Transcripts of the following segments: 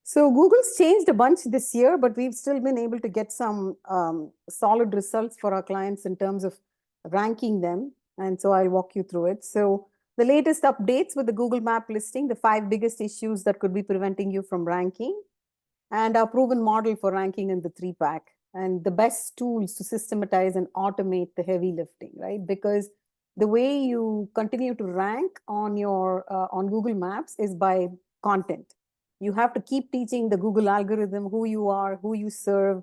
So Google's changed a bunch this year, but we've still been able to get some solid results for our clients in terms of ranking them. And so I'll walk you through it. So the latest updates with the Google Map listing, the 5 biggest issues that could be preventing you from ranking, and our proven model for ranking in the 3-pack, and the best tools to systematize and automate the heavy lifting, right? Because the way you continue to rank on your on Google Maps is by content. You have to keep teaching the Google algorithm who you are, who you serve,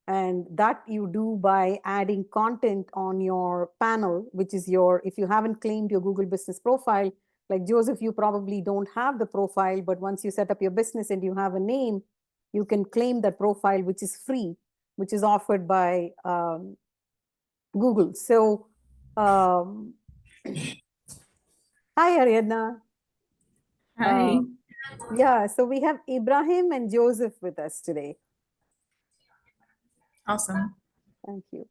and that you do by adding content on your panel, which is your, if you haven't claimed your Google business profile, like Joseph, you probably don't have the profile, but once you set up your business and you have a name, you can claim that profile, which is free, which is offered by Google. So, hi, Ariadna. Hi. Yeah, so we have Ibrahim and Joseph with us today. Awesome. Thank you.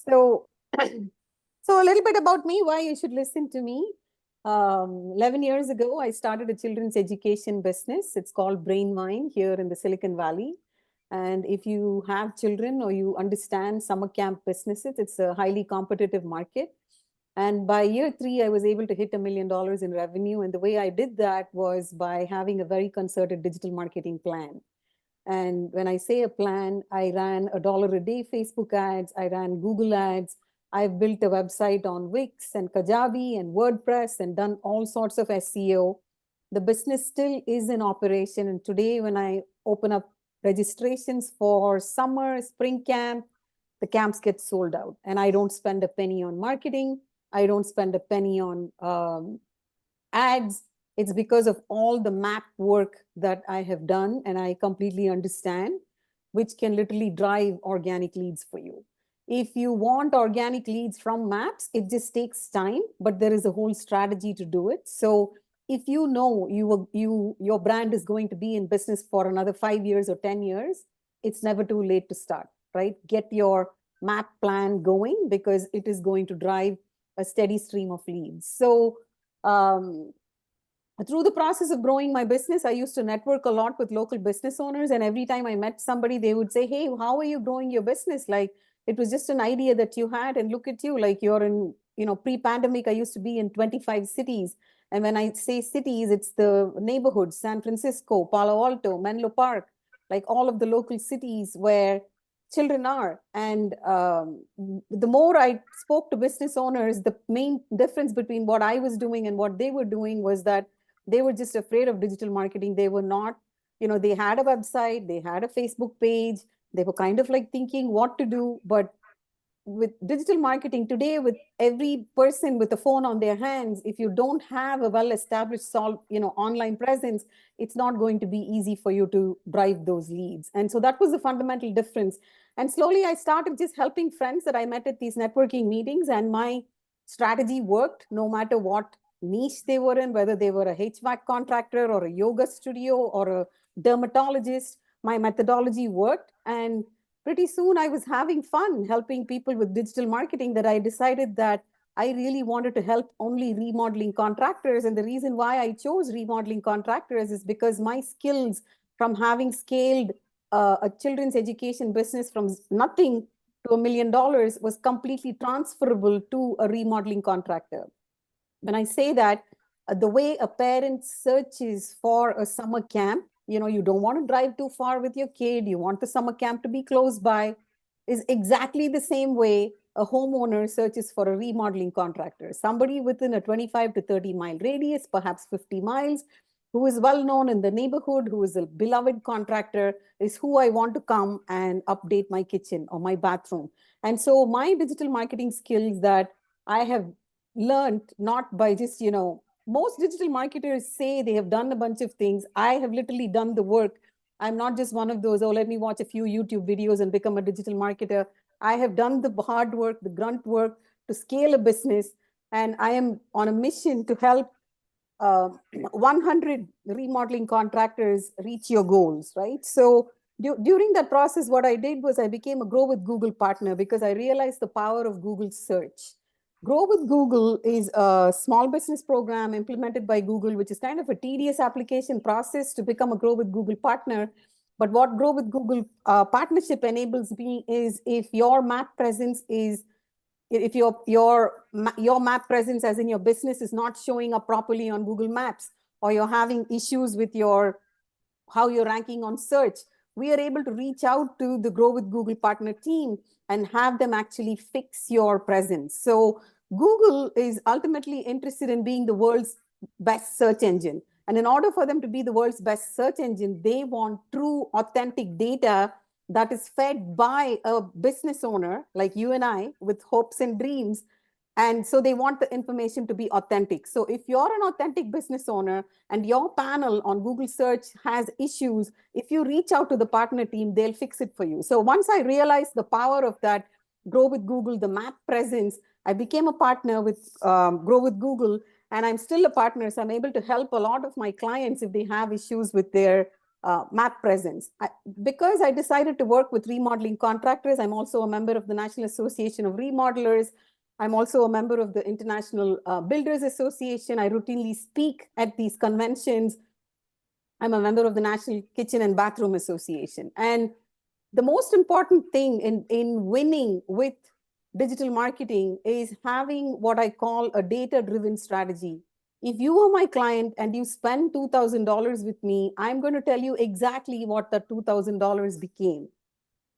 So, so a little bit about me, why you should listen to me. 11 years ago, I started a children's education business. It's called Brain Mind here in the Silicon Valley. And if you have children or you understand summer camp businesses, it's a highly competitive market. And by year 3, I was able to hit $1 million in revenue. And the way I did that was by having a very concerted digital marketing plan. And when I say a plan, I ran $1 a day Facebook ads, I ran Google ads, I've built a website on Wix and Kajabi and WordPress and done all sorts of SEO. The business still is in operation. And today, when I open up registrations for summer, spring camp, the camps get sold out. And I don't spend a penny on marketing. I don't spend a penny on ads. It's because of all the map work that I have done and I completely understand, which can literally drive organic leads for you. If you want organic leads from maps, it just takes time, but there is a whole strategy to do it. So if you know your brand is going to be in business for another 5 years or 10 years, it's never too late to start, right? Get your map plan going because it is going to drive a steady stream of leads. So through the process of growing my business, I used to network a lot with local business owners. And every time I met somebody, they would say, hey, how are you growing your business? Like, it was just an idea that you had. And look at you, like you're in, pre-pandemic, I used to be in 25 cities. And when I say cities, it's the neighborhoods, San Francisco, Palo Alto, Menlo Park, like all of the local cities where children are. And the more I spoke to business owners, the main difference between what I was doing and what they were doing was that they were just afraid of digital marketing. They were not, they had a website, they had a Facebook page, they were kind of like thinking what to do. But with digital marketing today, with every person with a phone on their hands, if you don't have a well-established online presence, it's not going to be easy for you to drive those leads. And so that was the fundamental difference. And slowly I started just helping friends that I met at these networking meetings, and my strategy worked no matter what niche they were in, whether they were a HVAC contractor or a yoga studio or a dermatologist. My methodology worked, and pretty soon I was having fun helping people with digital marketing that I decided that I really wanted to help only remodeling contractors. And the reason why I chose remodeling contractors is because my skills from having scaled a children's education business from nothing to $1 million was completely transferable to a remodeling contractor. When I say that, the way a parent searches for a summer camp, you don't want to drive too far with your kid, you want the summer camp to be close by, is exactly the same way a homeowner searches for a remodeling contractor. Somebody within a 25 to 30 mile radius, perhaps 50 miles, who is well known in the neighborhood, who is a beloved contractor, is who I want to come and update my kitchen or my bathroom. And so my digital marketing skills that I have learned, not by just, most digital marketers say they have done a bunch of things. I have literally done the work. I'm not just one of those, oh, let me watch a few YouTube videos and become a digital marketer. I have done the hard work, the grunt work to scale a business. And I am on a mission to help 100 remodeling contractors reach your goals, right? So during that process, what I did was I became a Grow with Google partner because I realized the power of Google search. Grow with Google is a small business program implemented by Google, which is kind of a tedious application process to become a Grow with Google partner. But what Grow with Google partnership enables me is if your map presence is, if your map presence as in your business is not showing up properly on Google Maps, or you're having issues with your how you're ranking on search, we are able to reach out to the Grow with Google partner team and have them actually fix your presence. So Google is ultimately interested in being the world's best search engine. And in order for them to be the world's best search engine, they want true, authentic data that is fed by a business owner like you and I with hopes and dreams. And so they want the information to be authentic. So if you're an authentic business owner and your panel on Google search has issues, if you reach out to the partner team, they'll fix it for you. So once I realized the power of that Grow with Google, the map presence, I became a partner with Grow with Google, and I'm still a partner. So I'm able to help a lot of my clients if they have issues with their map presence. Because I decided to work with remodeling contractors, I'm also a member of the National Association of Remodelers. I'm also a member of the International Builders Association. I routinely speak at these conventions. I'm a member of the National Kitchen and Bathroom Association. And the most important thing in winning with digital marketing is having what I call a data-driven strategy. If you are my client and you spend $2,000 with me, I'm going to tell you exactly what that $2,000 became.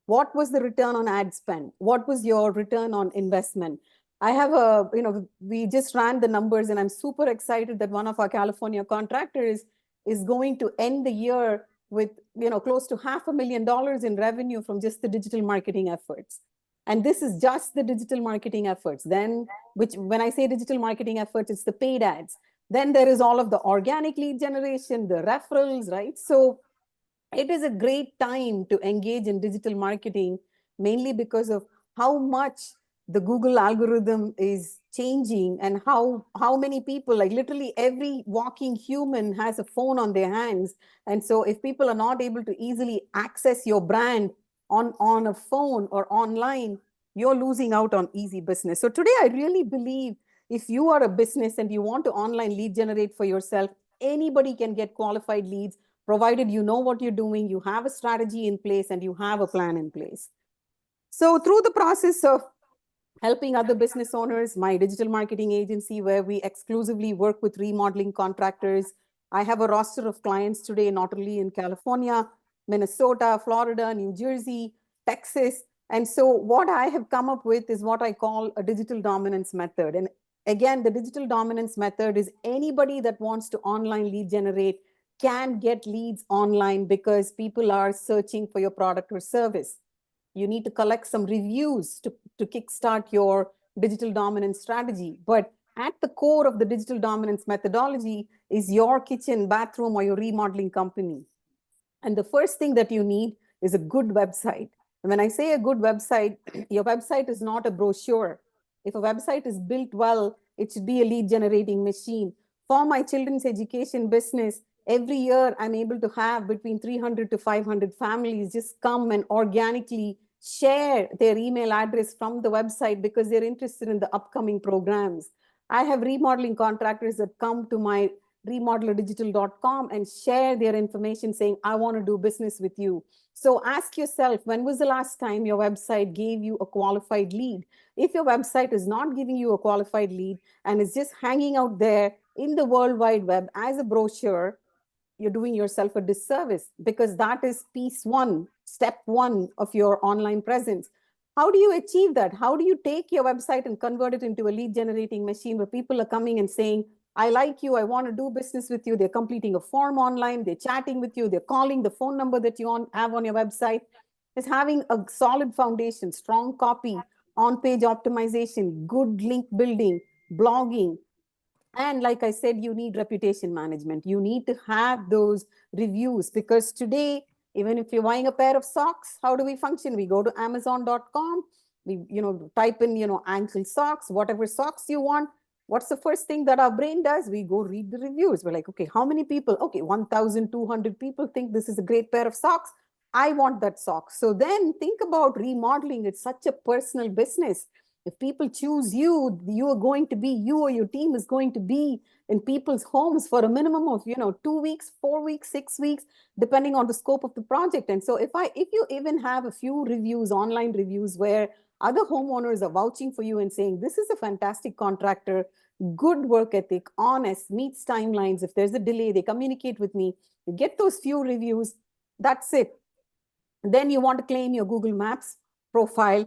What was the return on ad spend? What was your return on investment? I have we just ran the numbers, and I'm super excited that one of our California contractors is going to end the year with, close to $500,000 in revenue from just the digital marketing efforts. And this is just the digital marketing efforts. Then, which when I say digital marketing efforts, it's the paid ads. Then there is all of the organic lead generation, the referrals, right? So it is a great time to engage in digital marketing, mainly because of how much the Google algorithm is changing, and how many people, like literally every walking human has a phone on their hands. And so if people are not able to easily access your brand on a phone or online, you're losing out on easy business. So today I really believe if you are a business and you want to online lead generate for yourself, anybody can get qualified leads, provided you know what you're doing, you have a strategy in place, and you have a plan in place. So through the process of helping other business owners, my digital marketing agency, where we exclusively work with remodeling contractors, I have a roster of clients today, not only in California, Minnesota, Florida, New Jersey, Texas. And so what I have come up with is what I call a digital dominance method. And again, the digital dominance method is anybody that wants to online lead generate can get leads online because people are searching for your product or service. You need to collect some reviews to kickstart your digital dominance strategy. But at the core of the digital dominance methodology is your kitchen, bathroom, or your remodeling company. And the first thing that you need is a good website. And when I say a good website, your website is not a brochure. If a website is built well, it should be a lead generating machine. For my children's education business, every year I'm able to have between 300 to 500 families just come and organically share their email address from the website because they're interested in the upcoming programs. I have remodeling contractors that come to my remodelerdigital.com and share their information saying, I want to do business with you. So ask yourself, when was the last time your website gave you a qualified lead? If your website is not giving you a qualified lead and is just hanging out there in the World Wide Web as a brochure, you're doing yourself a disservice, because that is piece one, step one of your online presence. How do you achieve that? How do you take your website and convert it into a lead generating machine where people are coming and saying, I like you, I want to do business with you. They're completing a form online, they're chatting with you, they're calling the phone number that you have on your website. Is having a solid foundation, strong copy, on-page optimization, good link building, blogging. And like I said, you need reputation management. You need to have those reviews, because today, even if you're buying a pair of socks, how do we function? We go to Amazon.com, we type in ankle socks, whatever socks you want. What's the first thing that our brain does? We go read the reviews. We're like, okay, how many people? Okay, 1,200 people think this is a great pair of socks. I want that sock. So then think about remodeling. It's such a personal business. If people choose you, you are going to be, you or your team is going to be in people's homes for a minimum of, 2 weeks, 4 weeks, 6 weeks, depending on the scope of the project. And so if you even have a few reviews, online reviews, where other homeowners are vouching for you and saying, this is a fantastic contractor, good work ethic, honest, meets timelines. If there's a delay, they communicate with me. You get those few reviews, that's it. Then you want to claim your Google Maps profile,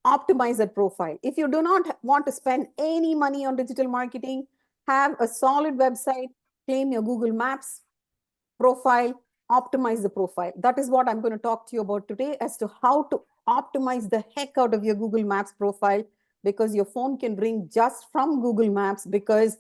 optimize that profile. If you do not want to spend any money on digital marketing, have a solid website, claim your Google Maps profile, optimize the profile. That is what I'm going to talk to you about today, as to how to optimize the heck out of your Google Maps profile, because your phone can ring just from Google Maps. Because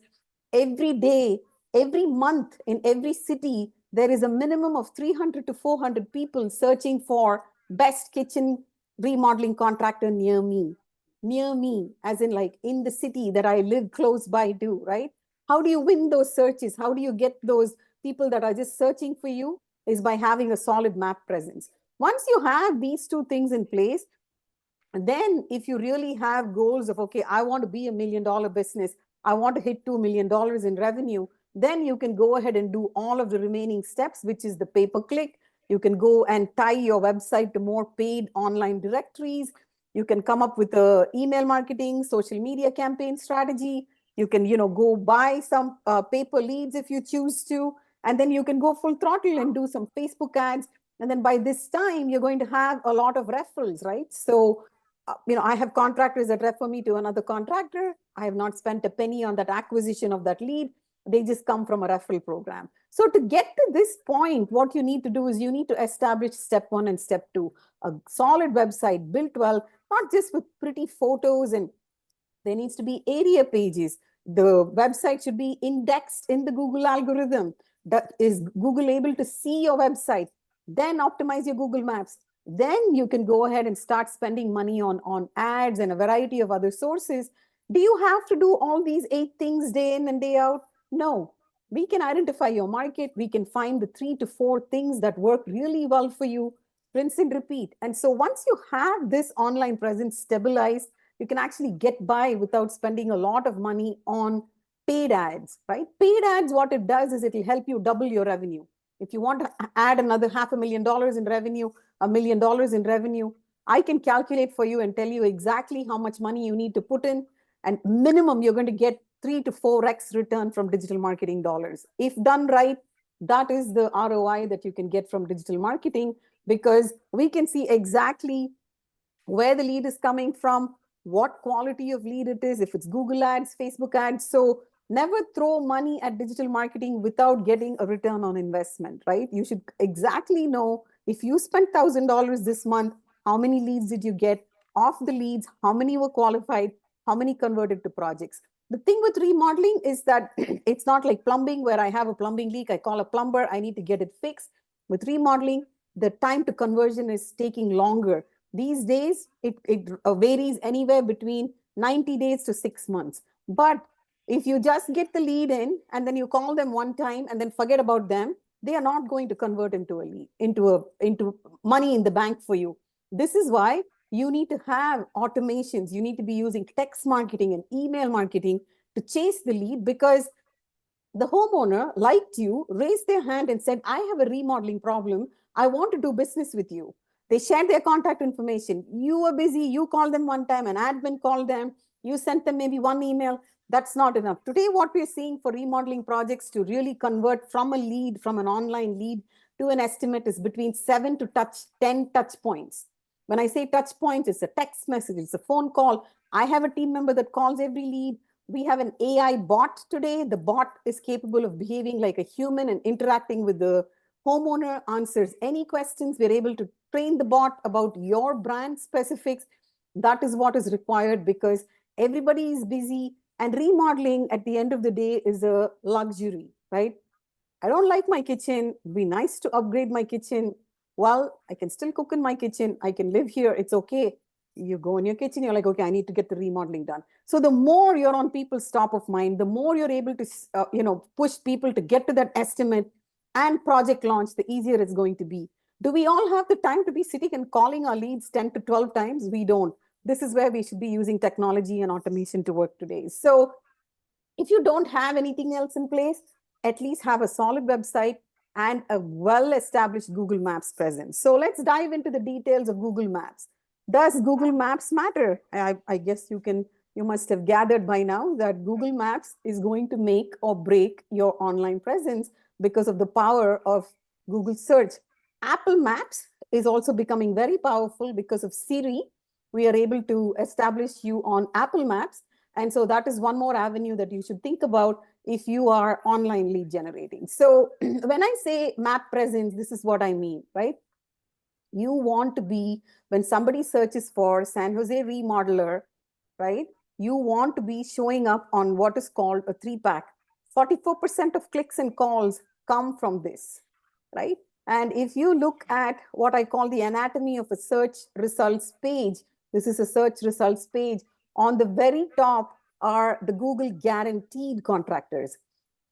every day, every month, in every city, there is a minimum of 300 to 400 people searching for best kitchen remodeling contractor near me. Near me, as in like in the city that I live close by to, right? How do you win those searches? How do you get those people that are just searching for you? Is by having a solid map presence. Once you have these two things in place, then if you really have goals of, okay, I want to be $1 million business, I want to hit $2 million in revenue, then you can go ahead and do all of the remaining steps, which is the pay-per-click. You can go and tie your website to more paid online directories. You can come up with a email marketing, social media campaign strategy. You can, go buy some paper leads if you choose to, and then you can go full throttle and do some Facebook ads. And then by this time, you're going to have a lot of referrals, right? So I have contractors that refer me to another contractor. I have not spent a penny on that acquisition of that lead. They just come from a referral program. So to get to this point, what you need to do is you need to establish step 1 and step 2, a solid website built well, not just with pretty photos, and there needs to be area pages. The website should be indexed in the Google algorithm. That is Google able to see your website? Then optimize your Google Maps. Then you can go ahead and start spending money on ads and a variety of other sources. Do you have to do all these 8 things day in and day out? No. We can identify your market. We can find the 3 to 4 things that work really well for you, rinse and repeat. And so once you have this online presence stabilized, you can actually get by without spending a lot of money on paid ads, right? Paid ads, what it does is it will help you double your revenue. If you want to add another $500,000 in revenue, $1 million in revenue, I can calculate for you and tell you exactly how much money you need to put in. And minimum, you're going to get 3 to 4x return from digital marketing dollars. If done right, that is the ROI that you can get from digital marketing, because we can see exactly where the lead is coming from, what quality of lead it is, if it's Google ads, Facebook ads. So never throw money at digital marketing without getting a return on investment, right? You should exactly know, if you spent $1,000 this month, how many leads did you get? Of the leads, how many were qualified? How many converted to projects? The thing with remodeling is that it's not like plumbing, where I have a plumbing leak, I call a plumber, I need to get it fixed. With remodeling, the time to conversion is taking longer. These days, it varies anywhere between 90 days to 6 months. But if you just get the lead in and then you call them one time and then forget about them, they are not going to convert into a lead, into money in the bank for you. This is why you need to have automations. You need to be using text marketing and email marketing to chase the lead, because the homeowner liked you, raised their hand and said, I have a remodeling problem. I want to do business with you. They shared their contact information. You were busy. You called them one time, an admin called them. You sent them maybe one email. That's not enough. Today, what we're seeing for remodeling projects to really convert from a lead, from an online lead to an estimate, is between 7 to 10 touch points. When I say touch points, it's a text message, it's a phone call. I have a team member that calls every lead. We have an AI bot today. The bot is capable of behaving like a human and interacting with the homeowner, answers any questions. We're able to train the bot about your brand specifics. That is what is required, because everybody is busy, and remodeling at the end of the day is a luxury, right? I don't like my kitchen. It'd be nice to upgrade my kitchen. Well, I can still cook in my kitchen. I can live here. It's okay. You go in your kitchen, you're like, okay, I need to get the remodeling done. So the more you're on people's top of mind, the more you're able to, push people to get to that estimate and project launch, the easier it's going to be. Do we all have the time to be sitting and calling our leads 10 to 12 times? We don't. this is where we should be using technology and automation to work today. So if you don't have anything else in place, at least have a solid website and a well-established Google Maps presence. So let's dive into the details of Google Maps. Does Google Maps matter? I guess you must have gathered by now that Google Maps is going to make or break your online presence because of the power of Google search. Apple Maps is also becoming very powerful because of Siri. We are able to establish you on Apple Maps. And so that is one more avenue that you should think about if you are online lead generating. So when I say map presence, this is what I mean, right? You want to be, when somebody searches for San Jose remodeler, right? You want to be showing up on what is called a 3-pack. 44% of clicks and calls come from this, right? And if you look at what I call the anatomy of a search results page, this is a search results page. On the very top are the Google guaranteed contractors.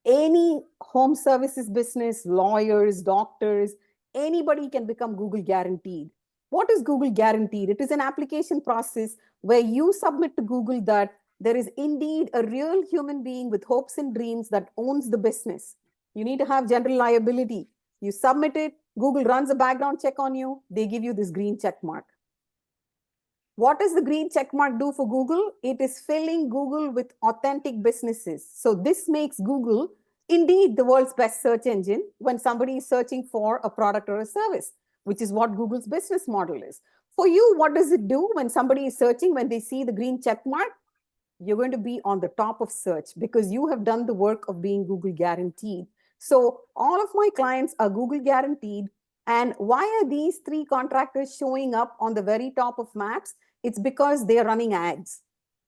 Any home services business, lawyers, doctors, anybody can become Google guaranteed. What is Google guaranteed? It is an application process where you submit to Google that there is indeed a real human being with hopes and dreams that owns the business. You need to have general liability. You submit it, Google runs a background check on you, they give you this green check mark. What does the green check mark do for Google? It is filling Google with authentic businesses. So this makes Google indeed the world's best search engine when somebody is searching for a product or a service, which is what Google's business model is. For you, what does it do when somebody is searching, when they see the green check mark? You're going to be on the top of search because you have done the work of being Google guaranteed. So all of my clients are Google guaranteed. And why are these 3 contractors showing up on the very top of maps? It's because they are running ads.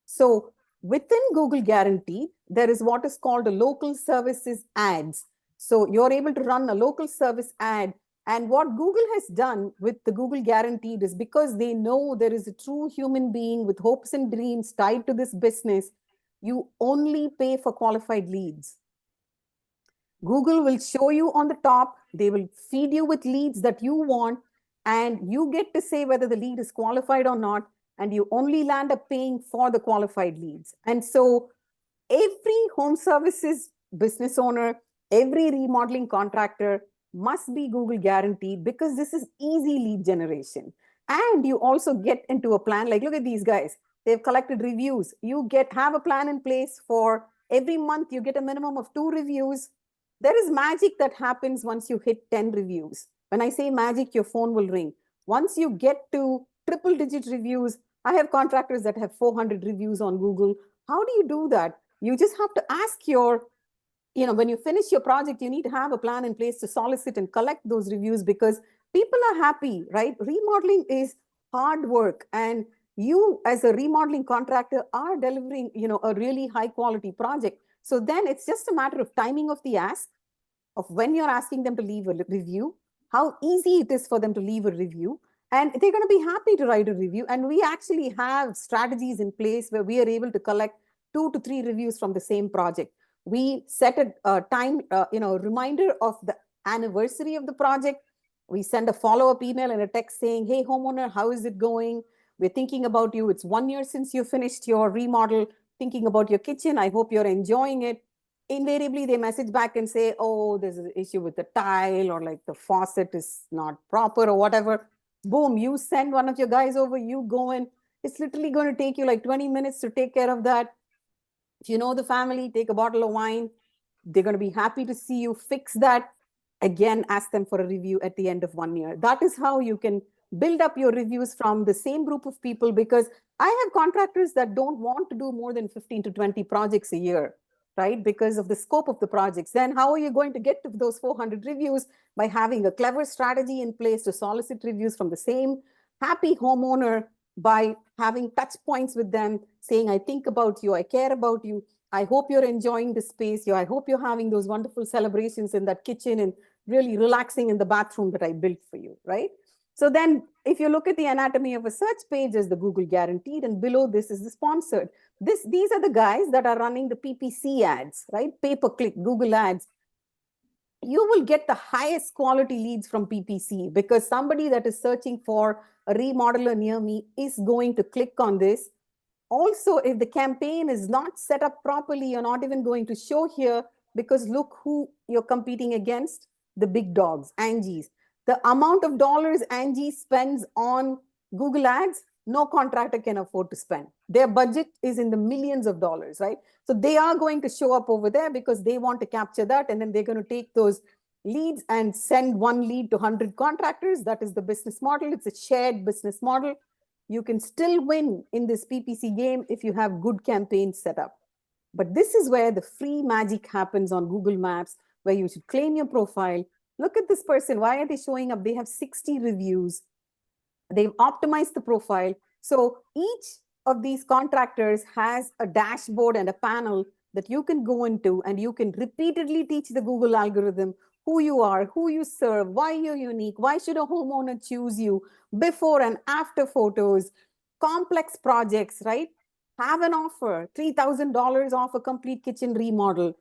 So within Google guaranteed, there is what is called a local services ads. So you're able to run a local service ad. And what Google has done with the Google guaranteed is because they know there is a true human being with hopes and dreams tied to this business, you only pay for qualified leads. Google will show you on the top, they will feed you with leads that you want, and you get to say whether the lead is qualified or not, and you only land up paying for the qualified leads. And so every home services business owner, every remodeling contractor must be Google guaranteed because this is easy lead generation. And you also get into a plan, like look at these guys, they've collected reviews. You have a plan in place for every month, you get a minimum of 2 reviews. There is magic that happens once you hit 10 reviews. When I say magic, your phone will ring. Once you get to triple digit reviews, I have contractors that have 400 reviews on Google. How do you do that? You just have to ask when you finish your project, you need to have a plan in place to solicit and collect those reviews because people are happy, right? Remodeling is hard work. And you as a remodeling contractor are delivering, a really high quality project. So then it's just a matter of timing of the ask, of when you're asking them to leave a review, how easy it is for them to leave a review, and they're going to be happy to write a review. And we actually have strategies in place where we are able to collect 2 to 3 reviews from the same project. We set a time, reminder of the anniversary of the project. We send a follow-up email and a text saying, hey, homeowner, how is it going? We're thinking about you. It's 1 year since you finished your remodel, thinking about your kitchen. I hope you're enjoying it. Invariably, they message back and say, oh, there's an issue with the tile or like the faucet is not proper or whatever. Boom, you send one of your guys over, you go in. It's literally going to take you like 20 minutes to take care of that. If you know the family, take a bottle of wine. They're going to be happy to see you fix that. Again, ask them for a review at the end of 1 year. That is how you can build up your reviews from the same group of people, because I have contractors that don't want to do more than 15 to 20 projects a year, right? Because of the scope of the projects. Then how are you going to get to those 400 reviews? By having a clever strategy in place to solicit reviews from the same happy homeowner, by having touch points with them, saying, I think about you, I care about you, I hope you're enjoying the space, I hope you're having those wonderful celebrations in that kitchen and really relaxing in the bathroom that I built for you, right? So then if you look at the anatomy of a search page as the Google guaranteed, and below this is the sponsored. These are the guys that are running the PPC ads, right? Pay-per-click Google ads. you will get the highest quality leads from PPC, because somebody that is searching for a remodeler near me is going to click on this. Also, if the campaign is not set up properly, you're not even going to show here, because look who you're competing against, the big dogs, Angie's. The amount of dollars Angie spends on Google Ads, no contractor can afford to spend. Their budget is in the millions of dollars, right? So they are going to show up over there because they want to capture that, and then they're going to take those leads and send one lead to 100 contractors. That is the business model. It's a shared business model. You can still win in this PPC game if you have good campaigns set up. But this is where the free magic happens on Google Maps, where you should claim your profile. Look at this person. Why are they showing up? They have 60 reviews. They've optimized the profile. So each of these contractors has a dashboard and a panel that you can go into, and you can repeatedly teach the Google algorithm who you are, who you serve, why you're unique, why should a homeowner choose you, before and after photos, complex projects, right? Have an offer, $3,000 off a complete kitchen remodel,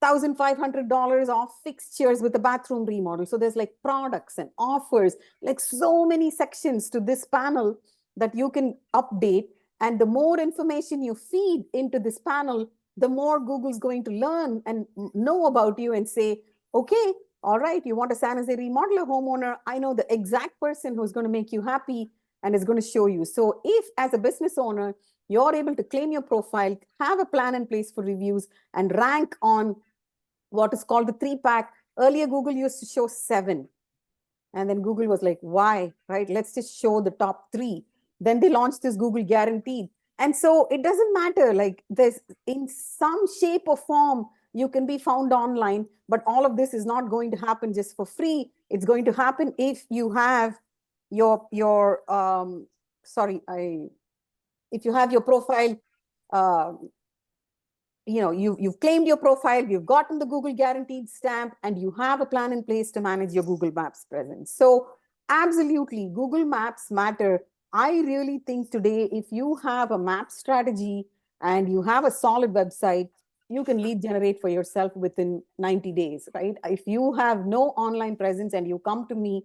$1,500 off fixtures with a bathroom remodel. So there's like products and offers, like so many sections to this panel that you can update. And the more information you feed into this panel, the more Google's going to learn and know about you and say, okay, all right, you want a San Jose remodeler homeowner. I know the exact person who's going to make you happy and is going to show you. So if as a business owner, you're able to claim your profile, have a plan in place for reviews, and rank on what is called the 3-pack. Earlier, Google used to show 7. And then Google was like, why, right? Let's just show the top 3. Then they launched this Google Guaranteed. And so it doesn't matter, like there's in some shape or form, you can be found online, but all of this is not going to happen just for free. It's going to happen if you have your if you have your profile, you've claimed your profile, you've gotten the Google Guaranteed stamp, and you have a plan in place to manage your Google Maps presence. So absolutely, Google Maps matter. I really think today, if you have a map strategy and you have a solid website, you can lead generate for yourself within 90 days, right? If you have no online presence and you come to me,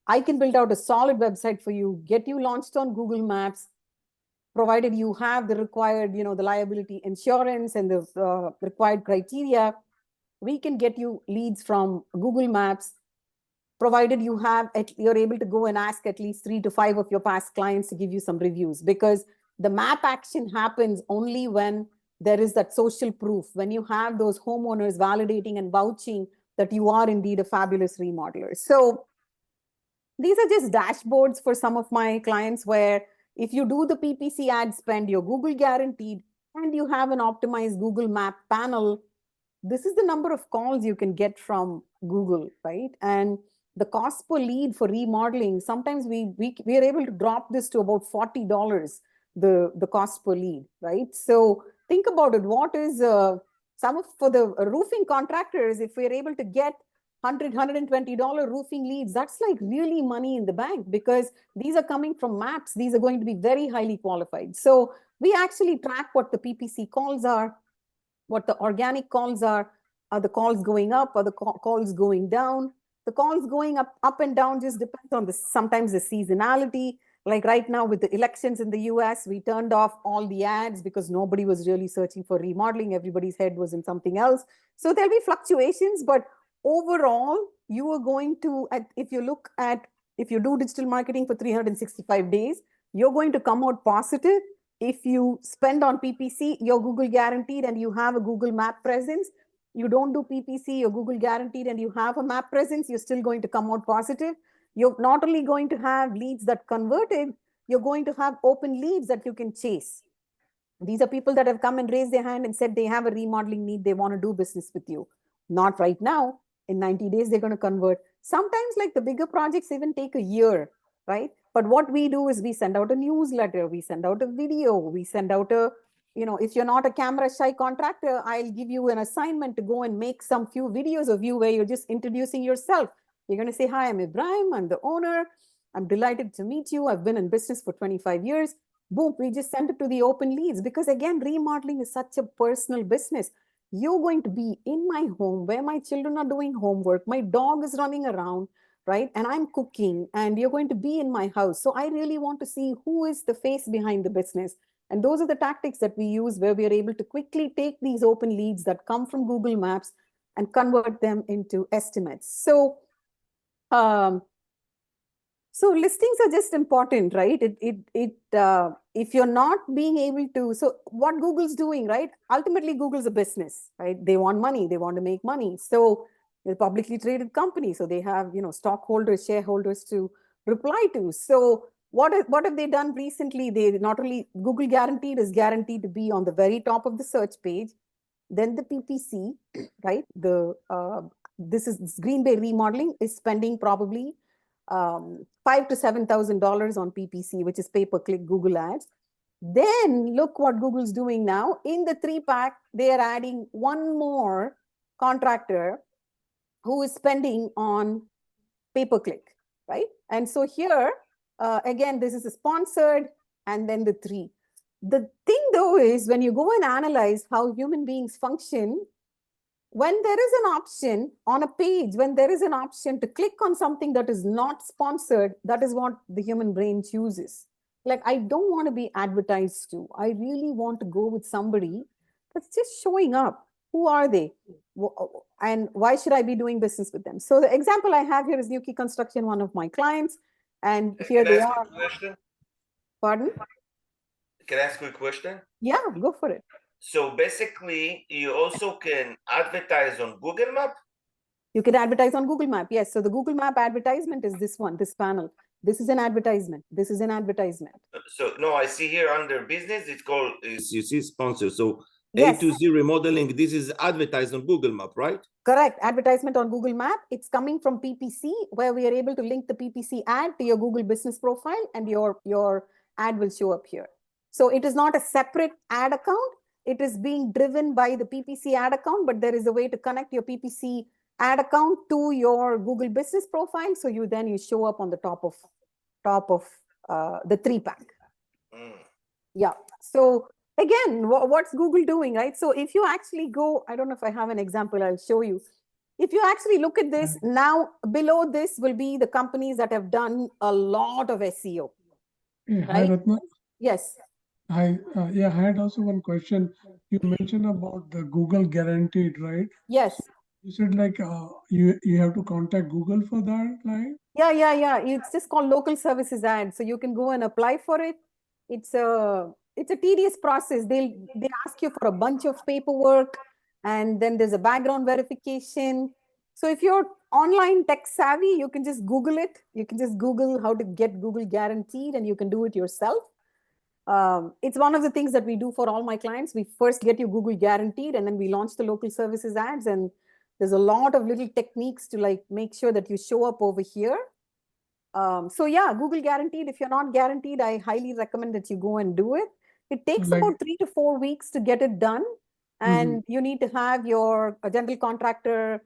I can build out a solid website for you, get you launched on Google Maps, provided you have the required, the liability insurance and the required criteria. We can get you leads from Google Maps, provided you're able to go and ask at least 3 to 5 of your past clients to give you some reviews, because the map action happens only when there is that social proof, when you have those homeowners validating and vouching that you are indeed a fabulous remodeler. So these are just dashboards for some of my clients, where if you do the PPC ad spend, you're Google Guaranteed, and you have an optimized Google Map panel, this is the number of calls you can get from Google, right? And the cost per lead for remodeling, sometimes we are able to drop this to about $40, the cost per lead, right? So think about it. What is for the roofing contractors, if we're able to get $120 roofing leads, that's like really money in the bank, because these are coming from maps. These are going to be very highly qualified. So we actually track what the PPC calls are, what the organic calls are the calls going up, or the calls going down. The calls going up and down just depends on sometimes the seasonality. Like right now with the elections in the US, we turned off all the ads because nobody was really searching for remodeling. Everybody's head was in something else. So there'll be fluctuations, but overall, you are going to, if you do digital marketing for 365 days, you're going to come out positive. If you spend on PPC, you're Google Guaranteed and you have a Google Map presence. You don't do PPC, you're Google Guaranteed and you have a map presence, you're still going to come out positive. You're not only going to have leads that converted, you're going to have open leads that you can chase. These are people that have come and raised their hand and said they have a remodeling need, they want to do business with you. Not right now. In 90 days, they're going to convert. Sometimes, like the bigger projects, even take a year, right? But what we do is we send out a newsletter, we send out a video, we send out if you're not a camera shy contractor, I'll give you an assignment to go and make some few videos of you where you're just introducing yourself. You're going to say, hi, I'm Ibrahim, I'm the owner. I'm delighted to meet you. I've been in business for 25 years. Boom, we just send it to the open leads, because again, remodeling is such a personal business. you're going to be in my home where my children are doing homework, my dog is running around, right? And I'm cooking, and you're going to be in my house. So I really want to see who is the face behind the business. And those are the tactics that we use, where we are able to quickly take these open leads that come from Google Maps and convert them into estimates. Um, so listings are just important, right? If you're not being able to, so what Google's doing, right? Ultimately, Google's a business, right? They want money, they want to make money. So they're a publicly traded company, so they have, stockholders, shareholders to reply to. So what have they done recently? They not only Google Guaranteed is guaranteed to be on the very top of the search page, then the PPC, right? This Green Bay Remodeling is spending probably $5,000 to $7,000 on PPC, which is pay-per-click Google ads. Then look what Google's doing now. In the 3-pack, they are adding one more contractor who is spending on pay-per-click, right? And so here, again, this is a sponsored, and then the 3. The thing though is, when you go and analyze how human beings function, when there is an option on a page, when there is an option to click on something that is not sponsored, that is what the human brain chooses. Like, I don't want to be advertised to. I really want to go with somebody that's just showing up. Who are they? And why should I be doing business with them? So the example I have here is Nuki Construction, one of my clients. And here they are. Question? Pardon? Can I ask you a question? Yeah, go for it. So basically, you also can advertise on Google Map? You can advertise on Google Map, yes. So the Google Map advertisement is this one, this panel. This is an advertisement. This is an advertisement. So no, I see here under business, it's called, you see sponsor. So Yes. A to Z remodeling, this is advertised on Google Map, right? Correct. Advertisement on Google Map. It's coming from PPC, where we are able to link the PPC ad to your Google business profile, and your ad will show up here. So it is not a separate ad account. It is being driven by the PPC ad account, but there is a way to connect your PPC ad account to your Google business profile. So you show up on the top of the 3-pack. Yeah. So again, what's Google doing, right? So if you actually go, I don't know if I have an example, I'll show you. If you actually look at this, now below this will be the companies that have done a lot of SEO. Hey, hi, Right? Ratna. Yes. Hi. Yeah, I had also one question. You mentioned about the Google Guaranteed, right? Yes. You said like you have to contact Google for that, like? Yeah. It's just called local services ad. So you can go and apply for it. It's a tedious process. They ask you for a bunch of paperwork, and then there's a background verification. So if you're online tech savvy, you can just Google it. You can just Google how to get Google Guaranteed, and you can do it yourself. It's one of the things that we do for all my clients. We first get you Google Guaranteed, and then we launch the local services ads. And there's a lot of little techniques to like make sure that you show up over here. So yeah, Google Guaranteed. If you're not guaranteed, I highly recommend that you go and do it. It takes about 3 to 4 weeks to get it done. And you need to have your general contractor,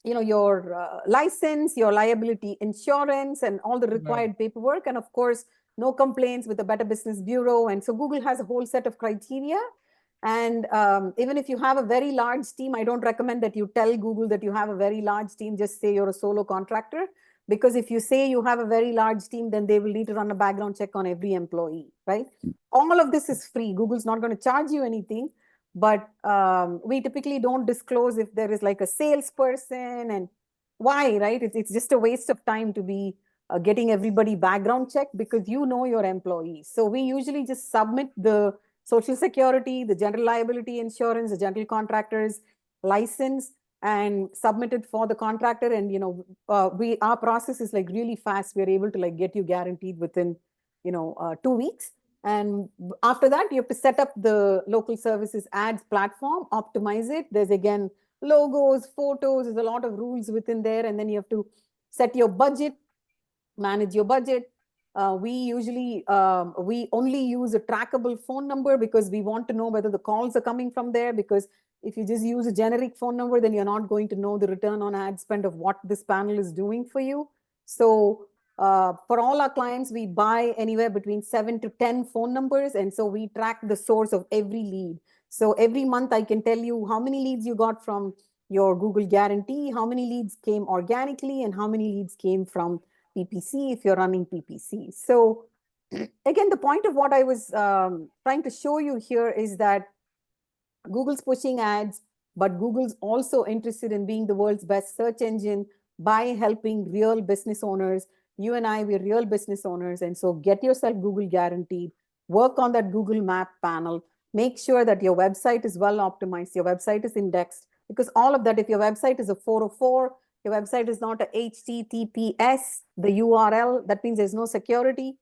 your license, your liability insurance, and all the required paperwork. And of course, no complaints with the Better Business Bureau. And so Google has a whole set of criteria. And even if you have a very large team, I don't recommend that you tell Google that you have a very large team. Just say you're a solo contractor. Because if you say you have a very large team, then they will need to run a background check on every employee, right? All of this is free. Google's not going to charge you anything. But we typically don't disclose if there is like a salesperson, and why, right? It's just a waste of time to be getting everybody background checked, because you know your employees. So we usually just submit the Social Security, the general liability insurance, the general contractor's license, and submit it for the contractor. And our process is like really fast. We're able to like get you guaranteed within 2 weeks. And after that, you have to set up the local services ads platform, optimize it. There's again logos, photos, there's a lot of rules within there. And then you have to set your budget, manage your budget. We only use a trackable phone number, because we want to know whether the calls are coming from there. Because if you just use a generic phone number, then you're not going to know the return on ad spend of what this panel is doing for you. So for all our clients, we buy anywhere between 7 to 10 phone numbers. And so we track the source of every lead. So every month I can tell you how many leads you got from your Google guarantee, how many leads came organically, and how many leads came from PPC if you're running PPC. So again, the point of what I was trying to show you here is that Google's pushing ads, but Google's also interested in being the world's best search engine by helping real business owners. You and I, we're real business owners. And so get yourself Google guaranteed, work on that Google Map panel, make sure that your website is well optimized, your website is indexed, because all of that, if your website is a 404, your website is not a HTTPS, the URL, that means there's no security,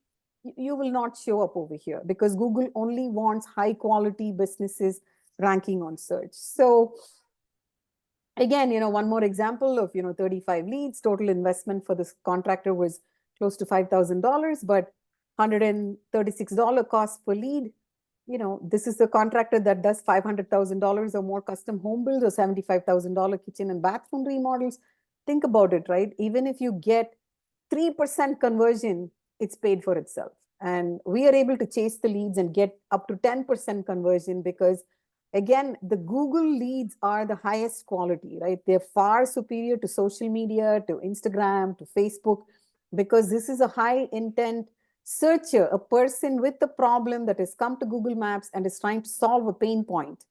you will not show up over here because Google only wants high quality businesses ranking on search. So again, one more example of, 35 leads, total investment for this contractor was close to $5,000, but $136 cost per lead. This is the contractor that does $500,000 or more custom home builds or $75,000 kitchen and bathroom remodels. Think about it, right? Even if you get 3% conversion, it's paid for itself. And we are able to chase the leads and get up to 10% conversion because, again, the Google leads are the highest quality, right? They're far superior to social media, to Instagram, to Facebook, because this is a high intent searcher, a person with a problem that has come to Google Maps and is trying to solve a pain point.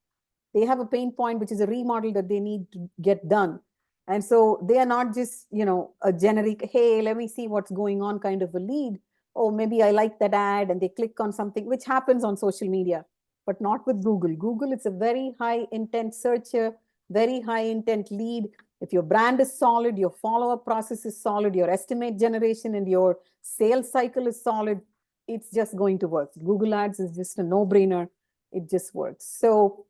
They have a pain point, which is a remodel that they need to get done. And so they are not just, a generic, hey, let me see what's going on kind of a lead. Oh, maybe I like that ad and they click on something, which happens on social media, but not with Google. Google, it's a very high intent searcher, very high intent lead. If your brand is solid, your follow-up process is solid, your estimate generation and your sales cycle is solid, it's just going to work. Google Ads is just a no-brainer. It just works. So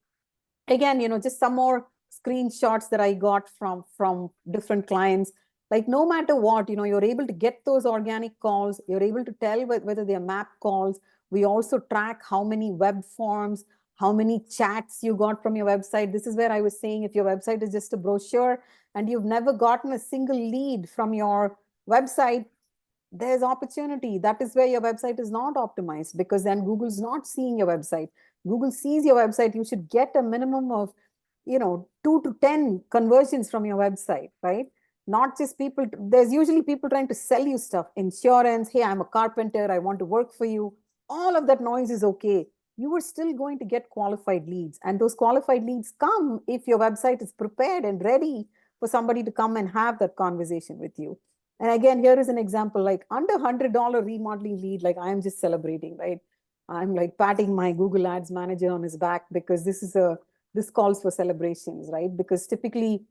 again, just some more screenshots that I got from different clients. Like no matter what, you're able to get those organic calls. You're able to tell whether they're map calls. We also track how many web forms, how many chats you got from your website. This is where I was saying if your website is just a brochure and you've never gotten a single lead from your website, there's opportunity. That is where your website is not optimized because then Google's not seeing your website. Google sees your website. You should get a minimum of, 2 to 10 conversions from your website, right? Not just people. There's usually people trying to sell you stuff, insurance. Hey, I'm a carpenter. I want to work for you. All of that noise is okay. You are still going to get qualified leads. And those qualified leads come if your website is prepared and ready for somebody to come and have that conversation with you. And again, here is an example, like under $100 remodeling lead, like I'm just celebrating, right? I'm like patting my Google Ads manager on his back because this calls for celebrations, right? Because typically